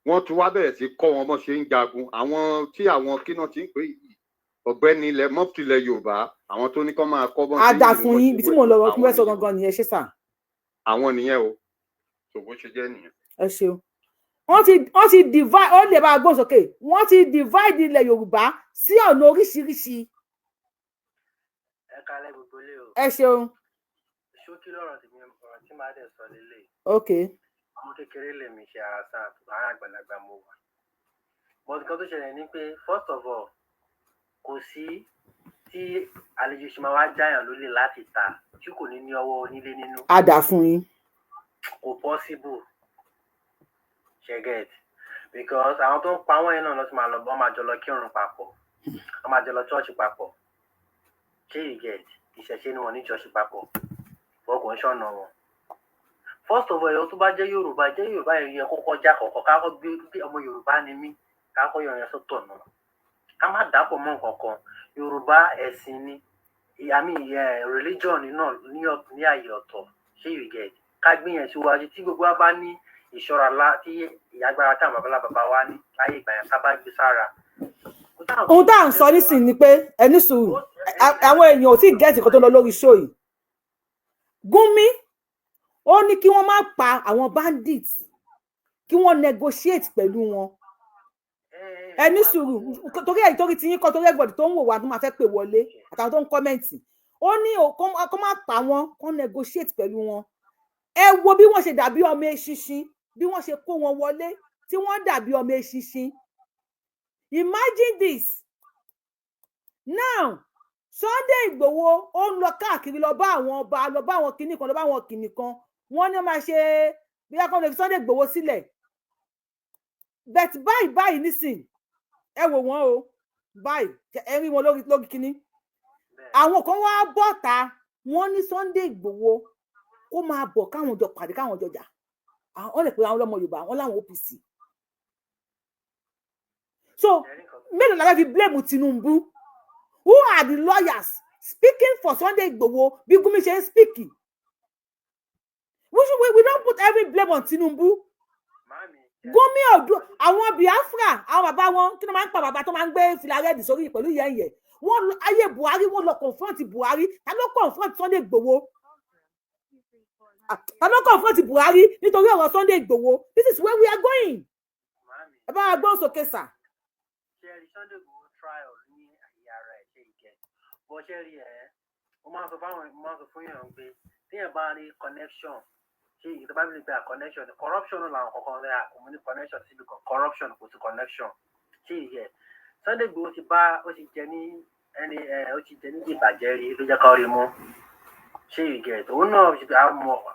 wọ́n tún wá bẹ̀rẹ̀ sí kọ́ wọn bó ṣe ń jagun àwọn tí àwọn kíná ti ń pè ọ̀gbẹ́ni ilẹ̀ mọ́pútìlẹ̀ Yorùbá àwọn tó ní kọ́ máa kọ́ bọ́n. àdà fún yín ibi tí mo lọ rọ fún ẹsọ gangan nìyẹn ṣe sà. àwọn nìyẹn o tó bó ṣe jẹ́ nìyẹn. ẹ ṣeun wọ́n ti divide ó lè bá a gbọ́ sókè wọ́n ti divide ilẹ̀ Yorùbá sí ọ̀nà oríṣiríṣi. ẹ kálẹ̀ gbogbo lé o. ẹ ṣeun. ṣókí lọ́rọ̀ tí máa dẹ̀ sọ lélẹ̀. ok. ọmọ kékeré lè mi ṣe ara sáà ara àgbàlagbà mo wà. but nǹkan tó ṣẹlẹ̀ ni pé first of all kò sí tí àlejò ṣe máa wá jáyàn lólè láti ta tí kò ní ọwọ́ onílé nínú. àdà fún yín. kò possible ṣẹgẹt because àwọn tó ń pa wọn yẹn náà lọ sí máa lọ bọ́ máa jọ lọ kírun papọ̀ wọ́n máa jọ lọ ṣọ́ọ̀ṣì papọ̀ ṣé ìgẹt ìṣẹ̀ṣe ni wọ́n ní ṣọ́ọ̀ṣì papọ̀ wọ́n kò ń ṣọ̀nà wọn. first of all ẹ̀yọ́ tó bá jẹ́ Yorùbá yẹn yẹ kọ́kọ́ já kọ̀ọ̀kan kákọ́ gbé ọmọ Yorùbá ni mí kákọ́ yọ yẹn sọ́tọ̀ náà ká má dàpọ̀ mọ́ nǹkan kan Yorùbá ẹ̀sìn ni àmì religion náà ní àyè ọ̀tọ̀ ṣé ìgẹt ká gbìyànjú síwájú tí gbogbo wa bá ní ìṣọ́ra tí ìyágbára tí àwọn bàbá wa ní láyé ìgbà yẹn ká bá gbé sára. ohun tá à ń sọ nísìnyí ni pé ẹni sùúrù àwọn èèyàn ò tí ì gẹ́ẹ̀tì kan tó lọ lórí show yìí. Gúnmi ó ní kí wọ́n má pa àwọn bandits kí wọ́n negotiate pẹ̀lú wọn. ẹni sùúrù torí tí yín kọ́ torí ẹgbọ̀dì tó ń wò wá tó máa fẹ́ pè wọlé àtàwọn tó ń kọ́mẹ̀ǹtì ó ní kó má pa wọn, kó negotiate pẹ̀lú wọn. Ẹ wo bí wọ́n ṣe dàbí ọmọ eṣinṣin, bí wọ́n ṣe kó wọn wọlé tí wọ́n dàbí ọmọ eṣinṣin. Imagine this. Now, Sunday Igboho ó ń lọ káàkiri lọ bá àwọn ọba, lọ bá àwọn kinní kan, lọ bá àwọn kinní kan. Wọ́n ní máa ṣe bí akọ́ lè fi Sunday Igboho sílẹ̀. But báyìí nísìn, ẹ wò wọ́n o, báyìí, ẹ rí wọn lórí kinní. Àwọn kan wá bọ́ta, wọ́n ní Sunday Igboho kó máa bọ̀ káwọn jọ pàdé, káwọn jọ jà. Wọ́n lè pe àwọn ọlọ́mọ Yorùbá, wọ́n láwọn OPC. So, mélòó la fi blame Tinubu? Who are the lawyers speaking for Sunday Igboho bí Gumi ṣe ń speak? We don't put every blame on Tinubu. Gumi Odu, àwọn Biafra, àwọn bàbá wọn, kí ni máa ń pa bàbá tó máa ń gbé fìlà rẹ́ẹ̀dì sórí pẹ̀lú yẹ̀yẹ̀. Wọ́n ayé Buhari, wọ́n lọ confront Buhari. Ta ló confront Sunday Igboho? Ta ló confront Buhari nítorí ọ̀rọ̀ Sunday Igboho? This is where we are going. Ẹ bá wa gbọ́ sókè sà. Sunday Igboho trial ní àyè ara ẹ̀ ṣe ìkẹ́. Bọ́ ṣe rí ẹ̀, mo máa sọ fún yàn pé téèyàn bá rí connection, ṣé ìjọba bí gba connection, corruption làwọn kankan rẹ̀ àkọ́mọ́ ní connection síbi kan, corruption kò sí connection. Ṣé ìyẹ́ Sunday Igboho ti bá ó ti jẹ ní ẹni ó ti jẹ ní ìbàjẹ́ rí ló jẹ́ ká rí mú. Ṣé ìyẹ́ òun náà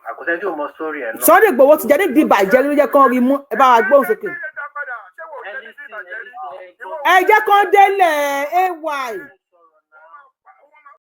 àkọsẹ́ tí ò mọ story ẹ̀ náà. Sunday Igboho ti jẹ ní ìbàjẹ́ rí ló jẹ́ ká rí mú. Ẹ bá wa gbóhùn sókè. Ẹ jẹ́ kán délẹ̀ AY.